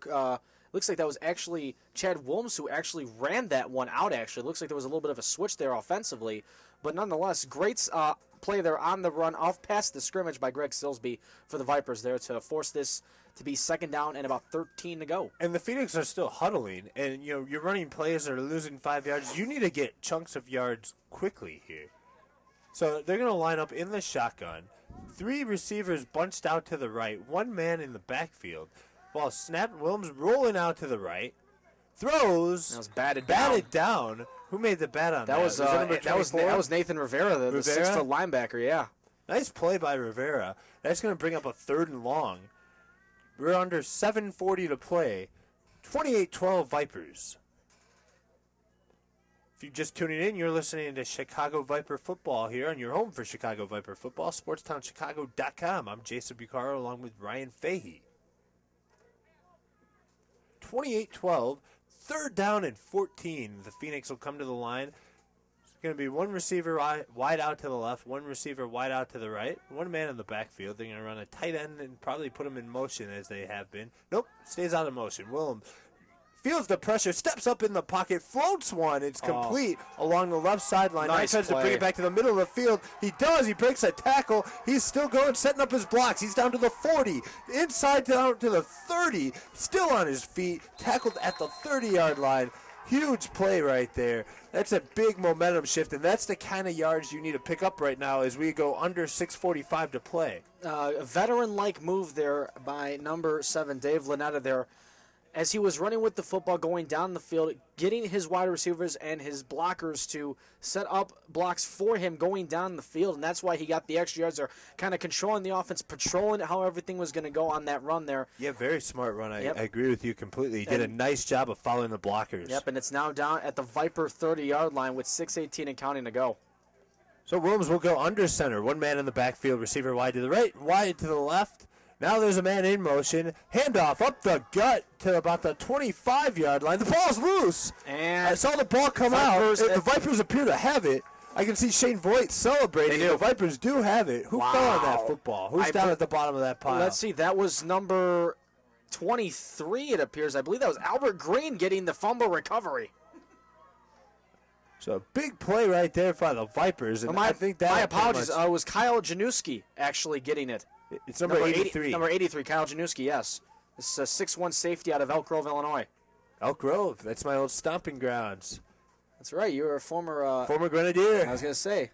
Looks like that was actually Chad Wilms who actually ran that one out, actually. Looks like there was a little bit of a switch there offensively. But nonetheless, great play there on the run off past the scrimmage by Greg Silsby for the Vipers there to force this to be second down and about 13 to go. And the Phoenix are still huddling, and you're running plays that are losing 5 yards. You need to get chunks of yards quickly here. So they're going to line up in the shotgun. 3 receivers bunched out to the right, 1 man in the backfield. Ball snapped, Wilms rolling out to the right. Throws. That was batted down. Who made the bat on that? That was Nathan Rivera, the 6-foot linebacker, yeah. Nice play by Rivera. That's going to bring up a 3rd and long. We're under 7:40 to play. 28-12 Vipers. If you're just tuning in, you're listening to Chicago Viper Football here on your home for Chicago Viper Football, SportsTownChicago.com. I'm Jason Bucaro along with Ryan Fahey. 28-12, 3rd down and 14. The Phoenix will come to the line. It's going to be 1 receiver wide out to the left, 1 receiver wide out to the right, 1 man in the backfield. They're going to run a tight end and probably put him in motion as they have been. Nope, stays out of motion. Willem feels the pressure, steps up in the pocket, floats one. It's complete along the left sideline. Nice tries to bring it back to the middle of the field. He does. He breaks a tackle. He's still going, setting up his blocks. He's down to the 40, inside down to the 30, still on his feet, tackled at the 30-yard line. Huge play right there. That's a big momentum shift, and that's the kind of yards you need to pick up right now as we go under 6:45 to play. A veteran-like move there by number 7, Dave Lanetta there, as he was running with the football, going down the field, getting his wide receivers and his blockers to set up blocks for him going down the field, and that's why he got the extra yards there, kind of controlling the offense, patrolling how everything was going to go on that run there. Yeah, very smart run. I agree with you completely. He did a nice job of following the blockers. Yep, and it's now down at the Viper 30-yard line with 6:18 and counting to go. So Wilms will go under center. 1 man in the backfield, receiver wide to the right, wide to the left. Now there's a man in motion. Handoff up the gut to about the 25-yard line. The ball's loose. And I saw the ball come out. The Vipers appear to have it. I can see Shane Voigt celebrating. The Vipers do have it. Who fell on that football? Who's down at the bottom of that pile? Let's see. That was number 23, it appears. I believe that was Albert Green getting the fumble recovery. So a big play right there by the Vipers. And I think that my apologies. It was Kyle Januski actually getting it. It's number 83. Number 83, Kyle Januski, yes. This is a 6'1 safety out of Elk Grove, Illinois. Elk Grove, that's my old stomping grounds. That's right, you were a former Grenadier. I was going to say.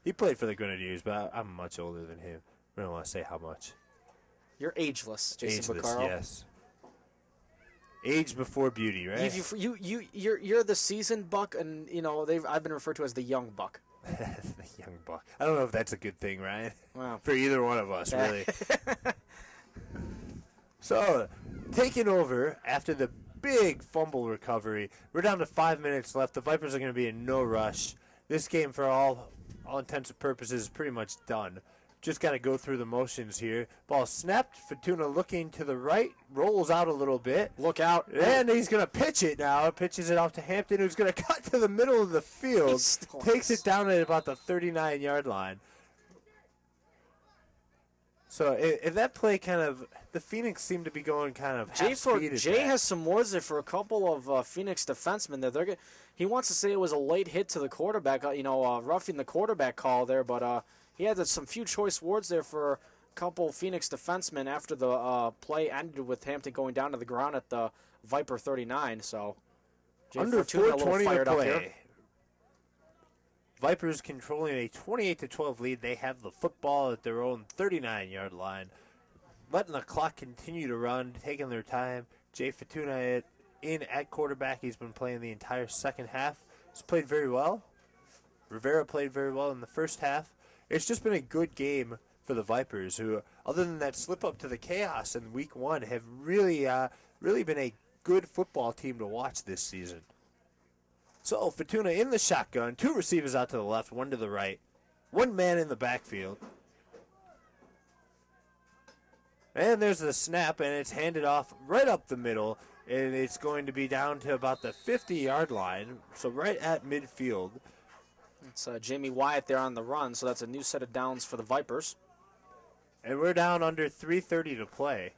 He played for the Grenadiers, but I'm much older than him. I don't want to say how much. You're ageless, Jason Bucaro. Yes. Age before beauty, right? You're the seasoned buck, and I've been referred to as the young buck. The young buck. I don't know if that's a good thing, Ryan. Wow. For either one of us, really. So, taking over after the big fumble recovery. We're down to 5 minutes left. The Vipers are going to be in no rush. This game, for all intents and purposes, is pretty much done. Just got to go through the motions here. Ball snapped. Fortuna looking to the right. Rolls out a little bit. Look out. And he's going to pitch it now. Pitches it off to Hampton, who's going to cut to the middle of the field. Takes it down at about the 39-yard line. So if that play the Phoenix seemed to be going kind of half speed. Jay has some words there for a couple of Phoenix defensemen there. He wants to say it was a late hit to the quarterback, roughing the quarterback call there, but he had some few choice words there for a couple Phoenix defensemen after the play ended with Hampton going down to the ground at the Viper 39. So Jay Under Fortuna a little 4:20 to fired up here. play. Vipers controlling a 28-12 lead. They have the football at their own 39-yard line, letting the clock continue to run, taking their time. Jay Fortuna in at quarterback. He's been playing the entire second half. He's played very well. Rivera played very well in the first half. It's just been a good game for the Vipers, who, other than that slip up to the chaos in week 1, have really been a good football team to watch this season. So Fortuna in the shotgun, 2 receivers out to the left, 1 to the right, 1 man in the backfield. And there's the snap, and it's handed off right up the middle, and it's going to be down to about the 50-yard line, so right at midfield. It's Jamie Wyatt there on the run, so that's a new set of downs for the Vipers. And we're down under 3:30 to play.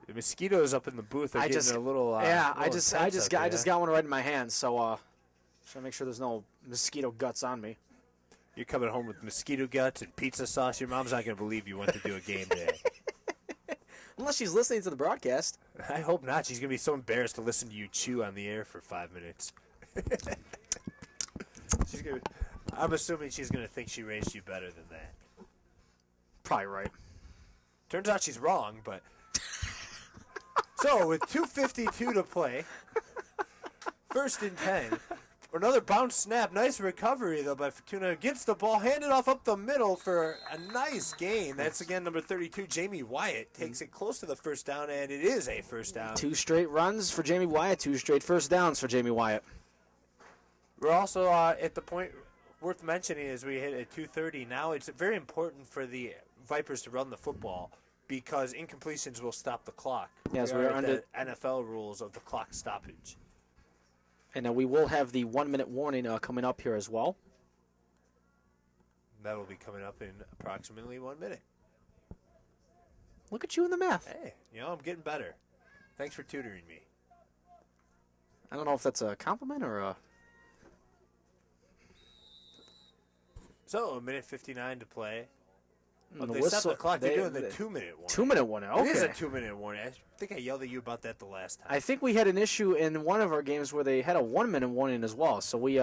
The mosquitoes up in the booth are getting a little. I just got one right in my hand, so just gotta make sure there's no mosquito guts on me. You're coming home with mosquito guts and pizza sauce. Your mom's not gonna believe you went to do a game day. Unless she's listening to the broadcast. I hope not. She's gonna be so embarrassed to listen to you chew on the air for 5 minutes. I'm assuming she's gonna think she raised you better than that. Probably right. Turns out she's wrong, but. So, with 2:52 to play, 1st and 10, another bounce snap. Nice recovery, though, by Fortuna. Gets the ball, handed off up the middle for a nice gain. That's, again, number 32, Jamie Wyatt. Takes it close to the first down, and it is a first down. 2 straight runs for Jamie Wyatt, 2 straight first downs for Jamie Wyatt. We're also at the point worth mentioning as we hit at 2:30. Now it's very important for the Vipers to run the football, because incompletions will stop the clock. Yes, we're under the NFL rules of the clock stoppage. And we will have the 1-minute warning coming up here as well. That'll be coming up in approximately 1 minute. Look at you in the math. Hey, I'm getting better. Thanks for tutoring me. I don't know if that's a compliment or a... So, 1:59 to play. The They whistle, stopped the clock. They're doing the 2-minute warning. 2-minute warning, okay. It is a 2-minute warning. I think I yelled at you about that the last time. I think we had an issue in one of our games where they had a 1-minute warning as well. So we...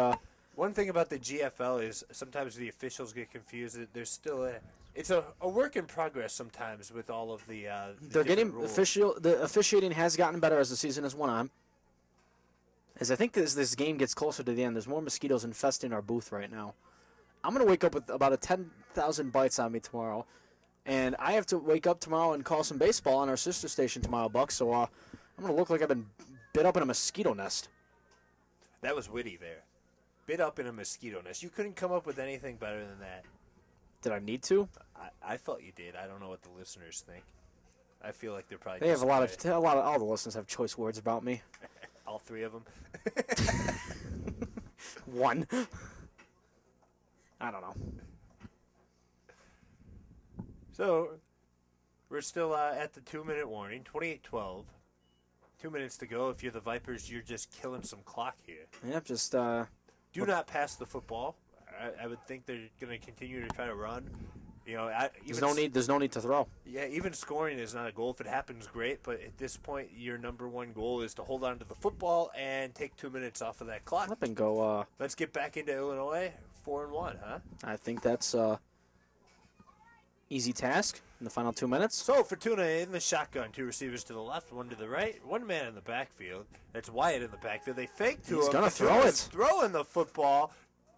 One thing about the GFL is sometimes the officials get confused. There's still it's a work in progress sometimes with all of the they're getting rules. The officiating has gotten better as the season has went on. As I think as this game gets closer to the end, there's more mosquitoes infesting our booth right now. I'm going to wake up with about 10,000 bites on me tomorrow. And I have to wake up tomorrow and call some baseball on our sister station tomorrow, Buck. So I'm going to look like I've been bit up in a mosquito nest. That was witty there. Bit up in a mosquito nest. You couldn't come up with anything better than that. Did I need to? I felt you did. I don't know what the listeners think. I feel like they're probably. They have a lot of all the listeners have choice words about me. All 3 of them. One. I don't know. So, we're still at the 2-minute warning, 28-12. 2 minutes to go. If you're the Vipers, you're just killing some clock here. Yep, just... Do not pass the football. I would think they're going to continue to try to run. There's no need to throw. Yeah, even scoring is not a goal. If it happens, great. But at this point, your number one goal is to hold on to the football and take 2 minutes off of that clock. Up and go. Let's get back into Illinois. 4-1, huh? I think that's easy task in the final 2 minutes. So Fortuna in the shotgun, 2 receivers to the left, 1 to the right, 1 man in the backfield. That's Wyatt in the backfield. They fake to him. He's gonna throw it. Throwing the football,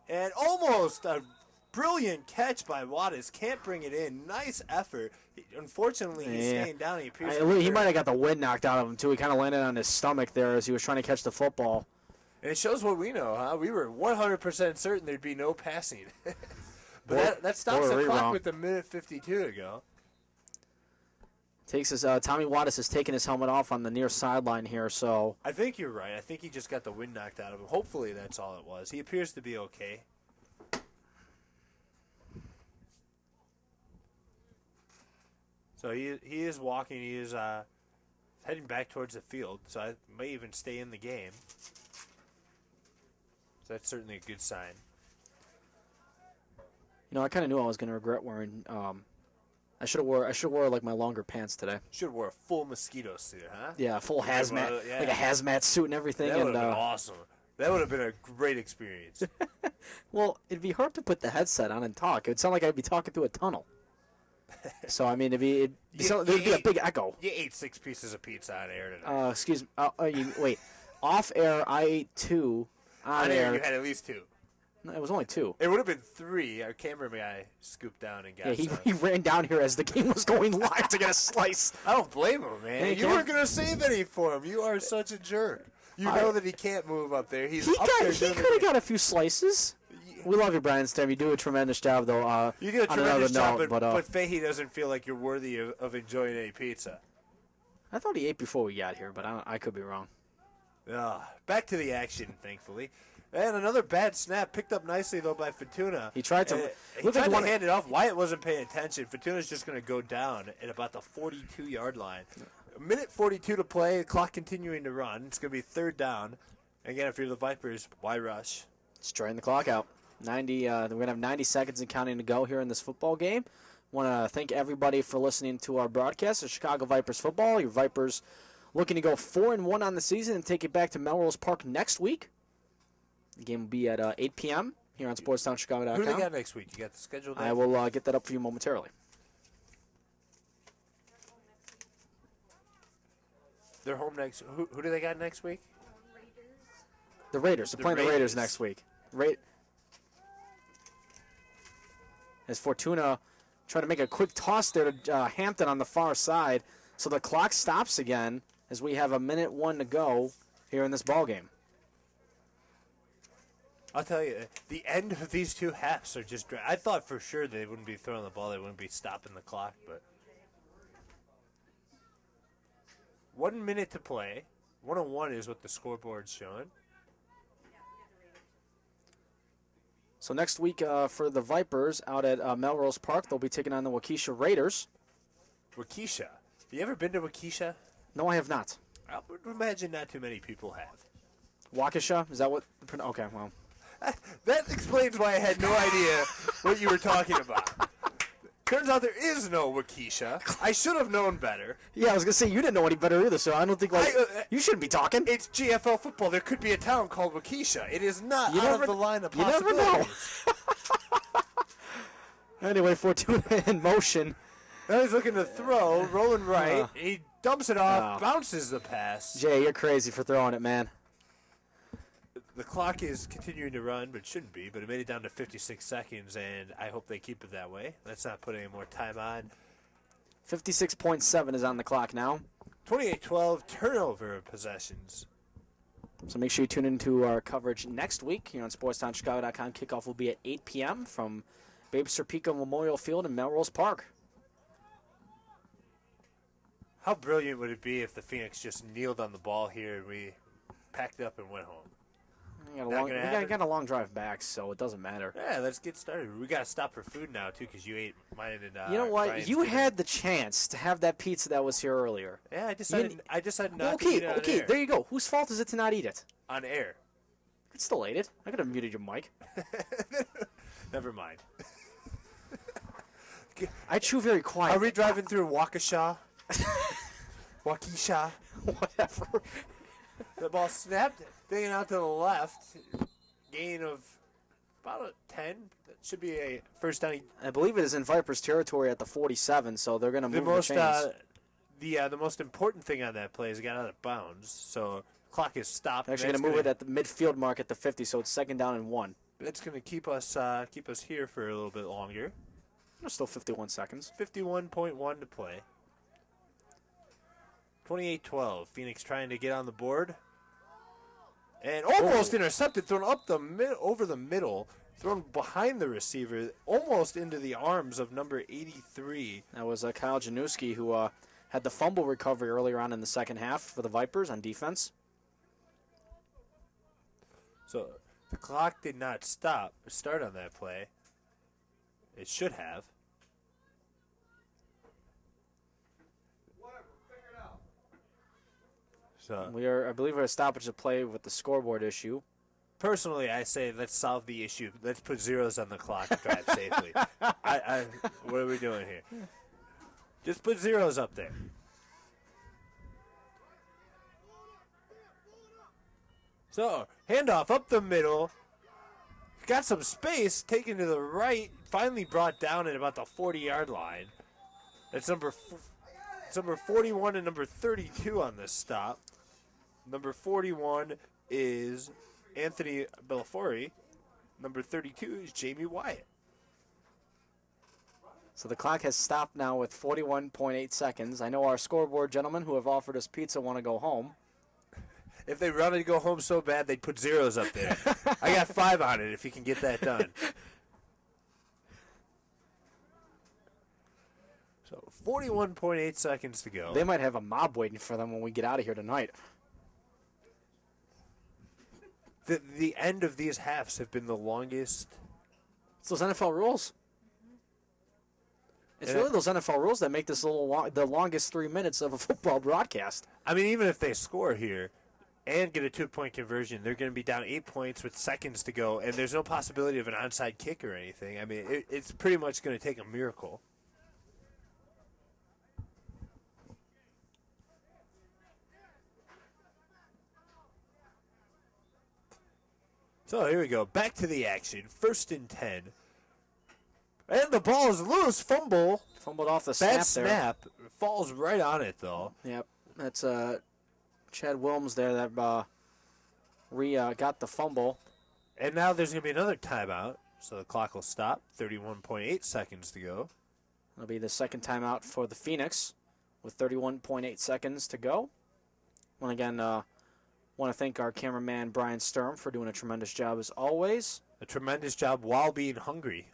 and almost a brilliant catch by Wattis. Can't bring it in. Nice effort. Unfortunately, he's staying down. He might have got the wind knocked out of him too. He kind of landed on his stomach there as he was trying to catch the football. And it shows what we know, huh? We were 100% certain there'd be no passing. But that stops the clock with 1:52 to go. Takes his Tommy Wattis has taken his helmet off on the near sideline here, so I think you're right. I think he just got the wind knocked out of him. Hopefully that's all it was. He appears to be okay. So he is walking. He is heading back towards the field. So I may even stay in the game. So that's certainly a good sign. I kind of knew I was going to regret wearing I should have wore like my longer pants today. Should have wore a full mosquito suit, huh? Yeah, full hazmat, yeah. like a hazmat suit and everything. That would and have been awesome. That would have been a great experience. well, it'd be hard to put the headset on and talk. It would sound like I'd be talking through a tunnel. So I mean, there'd be a big echo. You ate 6 pieces of pizza on air tonight. Excuse me. Wait. Off air, I ate 2. On air, you had at least 2. No, it was only 2. It would have been 3. Our camera guy scooped down and got. Yeah, he ran down here as the game was going live to get a slice. I don't blame him, man. Hey, you weren't gonna save any for him. You are such a jerk. You know that he can't move up there. He could have got a few slices. We love you, Brian Stem. You do a tremendous job, though. You do a tremendous job, but but Fahey doesn't feel like you're worthy of enjoying any pizza. I thought he ate before we got here, but I could be wrong. Back to the action, thankfully. And another bad snap, picked up nicely, though, by Fortuna. He tried to hand it off. Wyatt wasn't paying attention. Fortuna's just going to go down at about the 42-yard line. A minute 42 to play, the clock continuing to run. It's going to be 3rd down. Again, if you're the Vipers, why rush? Just drain the clock out. We're going to have 90 seconds and counting to go here in this football game. Want to thank everybody for listening to our broadcast of Chicago Vipers football. Your Vipers looking to go 4-1 on the season and take it back to Melrose Park next week. The game will be at 8 p.m. here on SportsTownChicago.com. Who do they got next week? You got the schedule there? I will get that up for you momentarily. They're home next. Who do they got next week? The Raiders. They're playing the Raiders next week. As Fortuna try to make a quick toss there to Hampton on the far side. So the clock stops again as we have 1:01 to go here in this ball game. I'll tell you, the end of these 2 halves are just. I thought for sure they wouldn't be throwing the ball, they wouldn't be stopping the clock, but 1 minute to play. 1:01 is what the scoreboard's showing. So next week for the Vipers out at Melrose Park, they'll be taking on the Waukesha Raiders. Waukesha. You ever been to Waukesha? No, I have not. I would imagine not too many people have. Waukesha? Is that what? Okay, well. That explains why I had no idea what you were talking about. Turns out there is no Waukesha. I should have known better. Yeah, I was going to say, you didn't know any better either, so I don't think, you shouldn't be talking. It's GFL football. There could be a town called Waukesha. It is not out of the line of possibilities. You never know. Anyway, Fortuna in motion. Now he's looking to throw, rolling right. He dumps it off, bounces the pass. Jay, you're crazy for throwing it, man. The clock is continuing to run, but it shouldn't be. But it made it down to 56 seconds, and I hope they keep it that way. Let's not put any more time on. 56.7 is on the clock now. 28-12, turnover of possessions. So make sure you tune into our coverage next week here on SportsTownChicago.com. Kickoff will be at 8 p.m. from Babe Serpico Memorial Field in Melrose Park. How brilliant would it be if the Phoenix just kneeled on the ball here and we packed up and went home? We got a long drive back, so it doesn't matter. Yeah, let's get started. We got to stop for food now, too, because you ate mine and you know what? Brian's You dinner. had the chance to have that pizza that was here earlier. Yeah, I decided not to eat it on air. There you go. Whose fault is it to not eat it? On air. You could still ate it. I could have muted your mic. Never mind. I chew very quiet. Are we driving through Waukesha? Waukesha? Whatever. The ball snapped, digging out to the left. Gain of about a 10. That should be a first down. I believe it is in Vipers territory at the 47, so they're going to move the chains. The most important thing on that play is it got out of bounds, so clock is stopped. They're actually going to move it at the midfield mark at the 50, so it's 2nd down and 1. That's going to keep us here for a little bit longer. There's still 51 seconds. 51.1 to play. 28-12. Phoenix trying to get on the board. And almost intercepted, thrown up over the middle, thrown behind the receiver, almost into the arms of number 83. That was Kyle Januski, who had the fumble recovery earlier on in the second half for the Vipers on defense. So the clock did not start on that play. It should have. So I believe we're a stoppage of play with the scoreboard issue. Personally, I say let's solve the issue. Let's put zeros on the clock and drive safely. What are we doing here? Just put zeros up there. So, handoff up the middle. Got some space, taken to the right, finally brought down at about the 40-yard line. That's number 41 and number 32 on this stop. Number 41 is Anthony Belafori. Number 32 is Jamie Wyatt. So the clock has stopped now with 41.8 seconds. I know our scoreboard gentlemen who have offered us pizza want to go home. If they wanted to go home so bad, they'd put zeros up there. I got 5 on it if you can get that done. So 41.8 seconds to go. They might have a mob waiting for them when we get out of here tonight. The end of these halves have been the longest. It's those NFL rules. It's really those NFL rules that make this the longest 3 minutes of a football broadcast. I mean, even if they score here and get a 2-point conversion, they're going to be down 8 points with seconds to go, and there's no possibility of an onside kick or anything. I mean, it's pretty much going to take a miracle. So here we go. Back to the action. 1st and 10. And the ball is loose. Fumble. Fumbled off the snap Bad snap. Falls right on it, though. Yep. That's Chad Wilms there that got the fumble. And now there's going to be another timeout. So the clock will stop. 31.8 seconds to go. It'll be the second timeout for the Phoenix with 31.8 seconds to go. And again, want to thank our cameraman Brian Sturm for doing a tremendous job as always. A tremendous job while being hungry.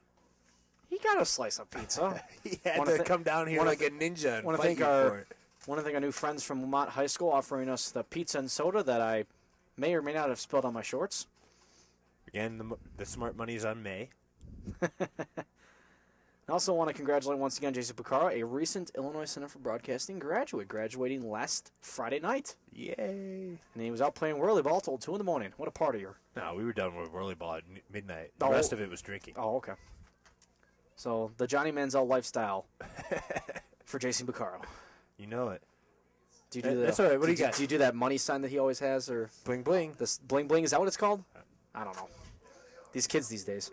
He got a slice of pizza. He had to come down here like a ninja and fight you for it. Want to thank our new friends from Wilmont High School offering us the pizza and soda that I may or may not have spilled on my shorts. Again, the smart money's on May. I also want to congratulate once again Jason Picaro, a recent Illinois Center for Broadcasting graduating last Friday night. Yay. And he was out playing whirly ball till 2 in the morning. What a partier. No, we were done with whirly ball at midnight. The rest of it was drinking. Oh, okay. So, the Johnny Manziel lifestyle for Jason Picaro. You know it. Do you do That's all right. What do you got? Do you do that money sign that he always has? Or bling bling? This bling bling, is that what it's called? I don't know. These kids these days.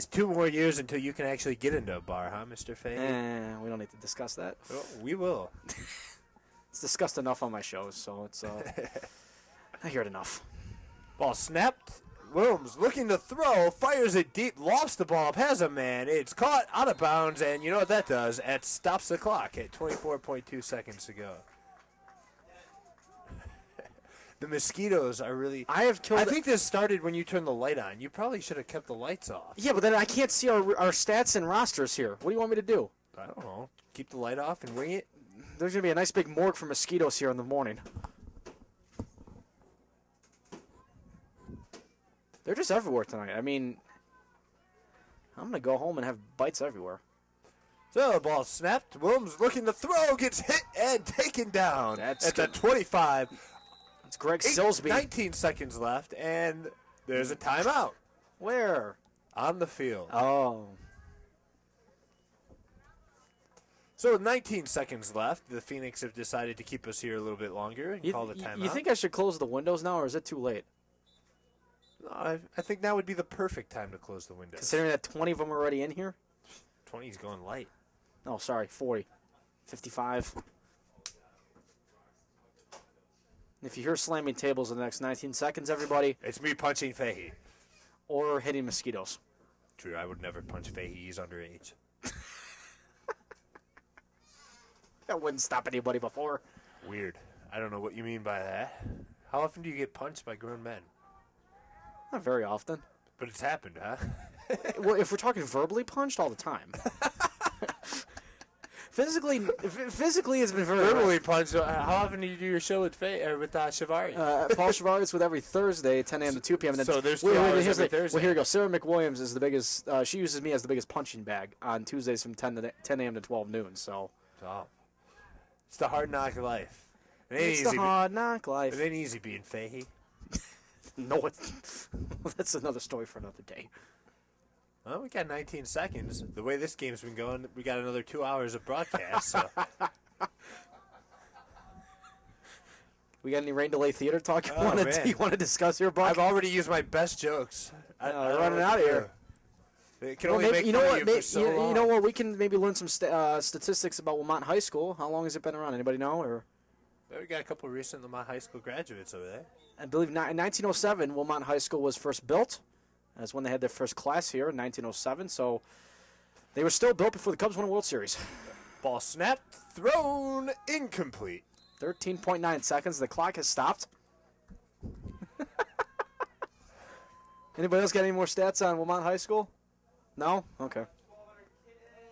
2 more years until you can actually get into a bar, huh, Mr. Fahey? We don't need to discuss that. Oh, we will. It's discussed enough on my shows, so it's I hear it enough. Ball snapped. Wilms looking to throw, fires it deep, lofts the ball up, has a man. It's caught out of bounds, and you know what that does? It stops the clock at 24.2 seconds to go. The mosquitoes are really... I think this started when you turned the light on. You probably should have kept the lights off. Yeah, but then I can't see our stats and rosters here. What do you want me to do? I don't know. Keep the light off and wing it? There's going to be a nice big morgue for mosquitoes here in the morning. They're just everywhere tonight. I mean, I'm going to go home and have bites everywhere. So the ball snapped. Wilms looking to throw, gets hit and taken down at the 25. It's Greg Silsby. 19 seconds left, and there's a timeout. Where? On the field. Oh. So with 19 seconds left, the Phoenix have decided to keep us here a little bit longer and call the timeout. You think I should close the windows now, or is it too late? I think now would be the perfect time to close the windows. Considering that 20 of them are already in here? 20's going light. Oh, sorry, 40. 55. If you hear slamming tables in the next 19 seconds, everybody... It's me punching Fahey. Or hitting mosquitoes. True, I would never punch Fahey. He's underage. That wouldn't stop anybody before. Weird. I don't know what you mean by that. How often do you get punched by grown men? Not very often. But it's happened, huh? Well, if we're talking verbally punched, all the time. Physically, it's been very verbally punched. How often do you do your show with Shivari? Paul Shivari is with every Thursday, 10 a.m. to 2 p.m. And then so there's 2 hours every Thursday. Well, here we go. Sarah McWilliams is the biggest. She uses me as the biggest punching bag on Tuesdays from 10 a.m. to 12 noon. So. It's the hard knock life. It's the hard knock life. It ain't easy being Fahey. No, that's another story for another day. Well, we got 19 seconds. The way this game's been going, we got another 2 hours of broadcast. So. We got any rain delay theater talk you want to discuss here, Buck? I've already used my best jokes. We're running out of here. It can only make fun of you for so long. You know what? We can maybe learn some statistics about Wilmont High School. How long has it been around? Anybody know? Or we got a couple of recent Wilmont High School graduates over there. I believe in 1907, Wilmont High School was first built. That's when they had their first class here in 1907. So they were still built before the Cubs won a World Series. Ball snapped, thrown, incomplete. 13.9 seconds. The clock has stopped. Anybody else got any more stats on Wilmont High School? No? Okay.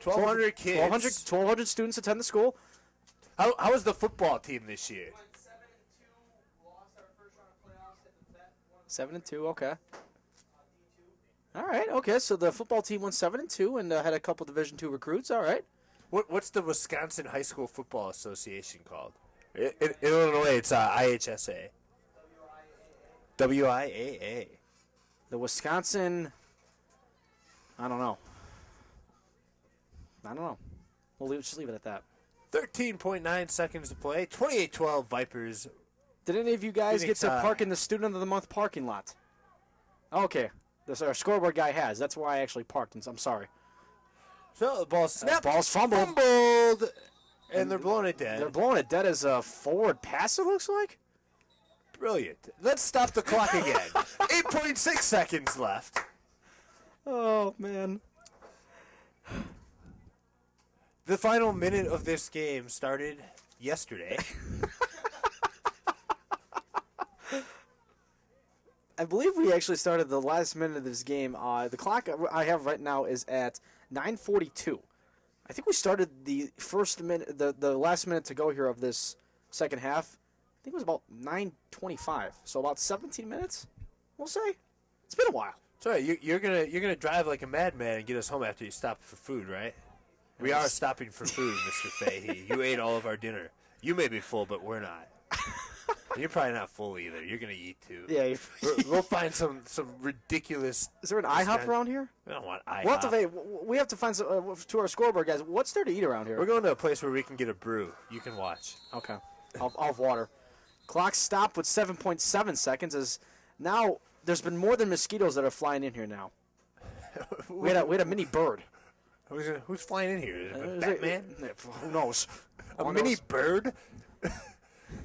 1,200 kids. 1,200 students attend the school. How was the football team this year? 7-2, okay. All right, okay. So the football team went 7-2 and had a couple Division II recruits. All right. What's the Wisconsin High School Football Association called? In Illinois, it's IHSA. WIAA. The Wisconsin. I don't know. We'll just leave it at that. 13.9 seconds to play. 28-12 Vipers. Did any of you guys Phoenix, get to park in the Student of the Month parking lot? Okay. This our scoreboard guy has. That's where I actually parked. I'm sorry. So the ball snapped. Ball's fumbled. And they're blowing it dead. They're blowing it dead as a forward pass, it looks like. Brilliant. Let's stop the clock again. 8.6 seconds left. Oh, man. The final minute of this game started yesterday. I believe we actually started the last minute of this game. The clock I have right now is at 9:42. I think we started the first minute, the last minute to go here of this second half. I think it was about 9:25. So about 17 minutes, we'll say. It's been a while. Sorry, you're gonna drive like a madman and get us home after you stop for food, right? We are stopping for food, Mr. Fahey. You ate all of our dinner. You may be full, but we're not. You're probably not full either. You're gonna eat too. Yeah, we'll find some ridiculous. Is there an IHOP around here? We don't want IHOP. We have to find some to our scoreboard, guys. What's there to eat around here? We're going to a place where we can get a brew. You can watch. Okay, I'll have water. Clock stopped with 7.7 seconds. As now there's been more than mosquitoes that are flying in here now. we had a mini bird. Who's flying in here? Is it Batman? Who knows? A mini bird?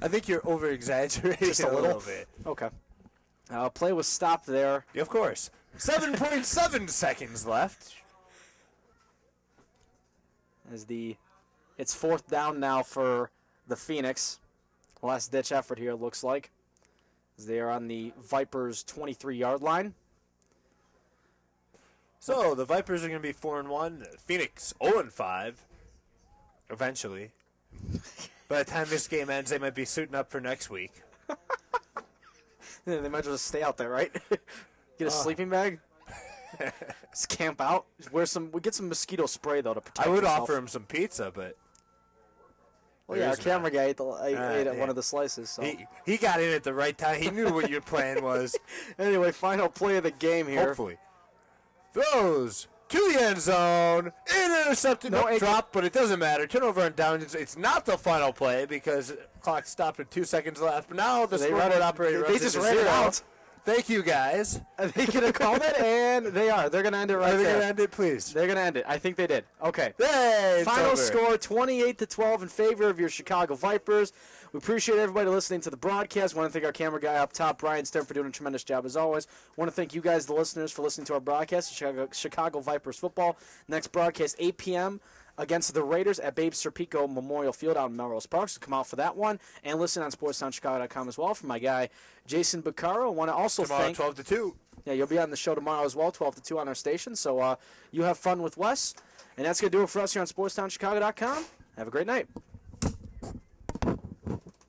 I think you're over-exaggerating just a little bit. Okay. Play was stopped there. Yeah, of course. 7.7 seconds left. It's fourth down now for the Phoenix. Last-ditch effort here, it looks like. As they are on the Vipers' 23-yard line. So the Vipers are going to be 4-1. Phoenix 0-5. Eventually. By the time this game ends, they might be suiting up for next week. They might as well just stay out there, right? Get a sleeping bag. Just camp out. We get some mosquito spray though to protect. I would yourself. offer him some pizza, but. Well, yeah, our camera guy ate at one of the slices. So. He got in at the right time. He knew what your plan was. Anyway, final play of the game here. Hopefully. Throws to the end zone. Intercepted. Drop, but it doesn't matter. Turnover and down. It's not the final play because clock stopped with 2 seconds left. But now the scoreboard operator runs just into ran it zero. out. Thank you, guys. Are they going to call it? And they are. They're going to end it right there. Are they going to end it, please? They're going to end it. I think they did. Okay. Hey, final score, 28-12 in favor of your Chicago Vipers. We appreciate everybody listening to the broadcast. Want to thank our camera guy up top, Brian Stern, for doing a tremendous job as always. Want to thank you guys, the listeners, for listening to our broadcast, Chicago Vipers football. Next broadcast, 8 p.m. against the Raiders at Babe Serpico Memorial Field out in Melrose Park. So come out for that one. And listen on SportsTownChicago.com as well for my guy, Jason Beccaro. Want to also tomorrow, thank 12-2. Yeah, you'll be on the show tomorrow as well, 12-2 on our station. So you have fun with Wes. And that's going to do it for us here on SportsTownChicago.com. Have a great night.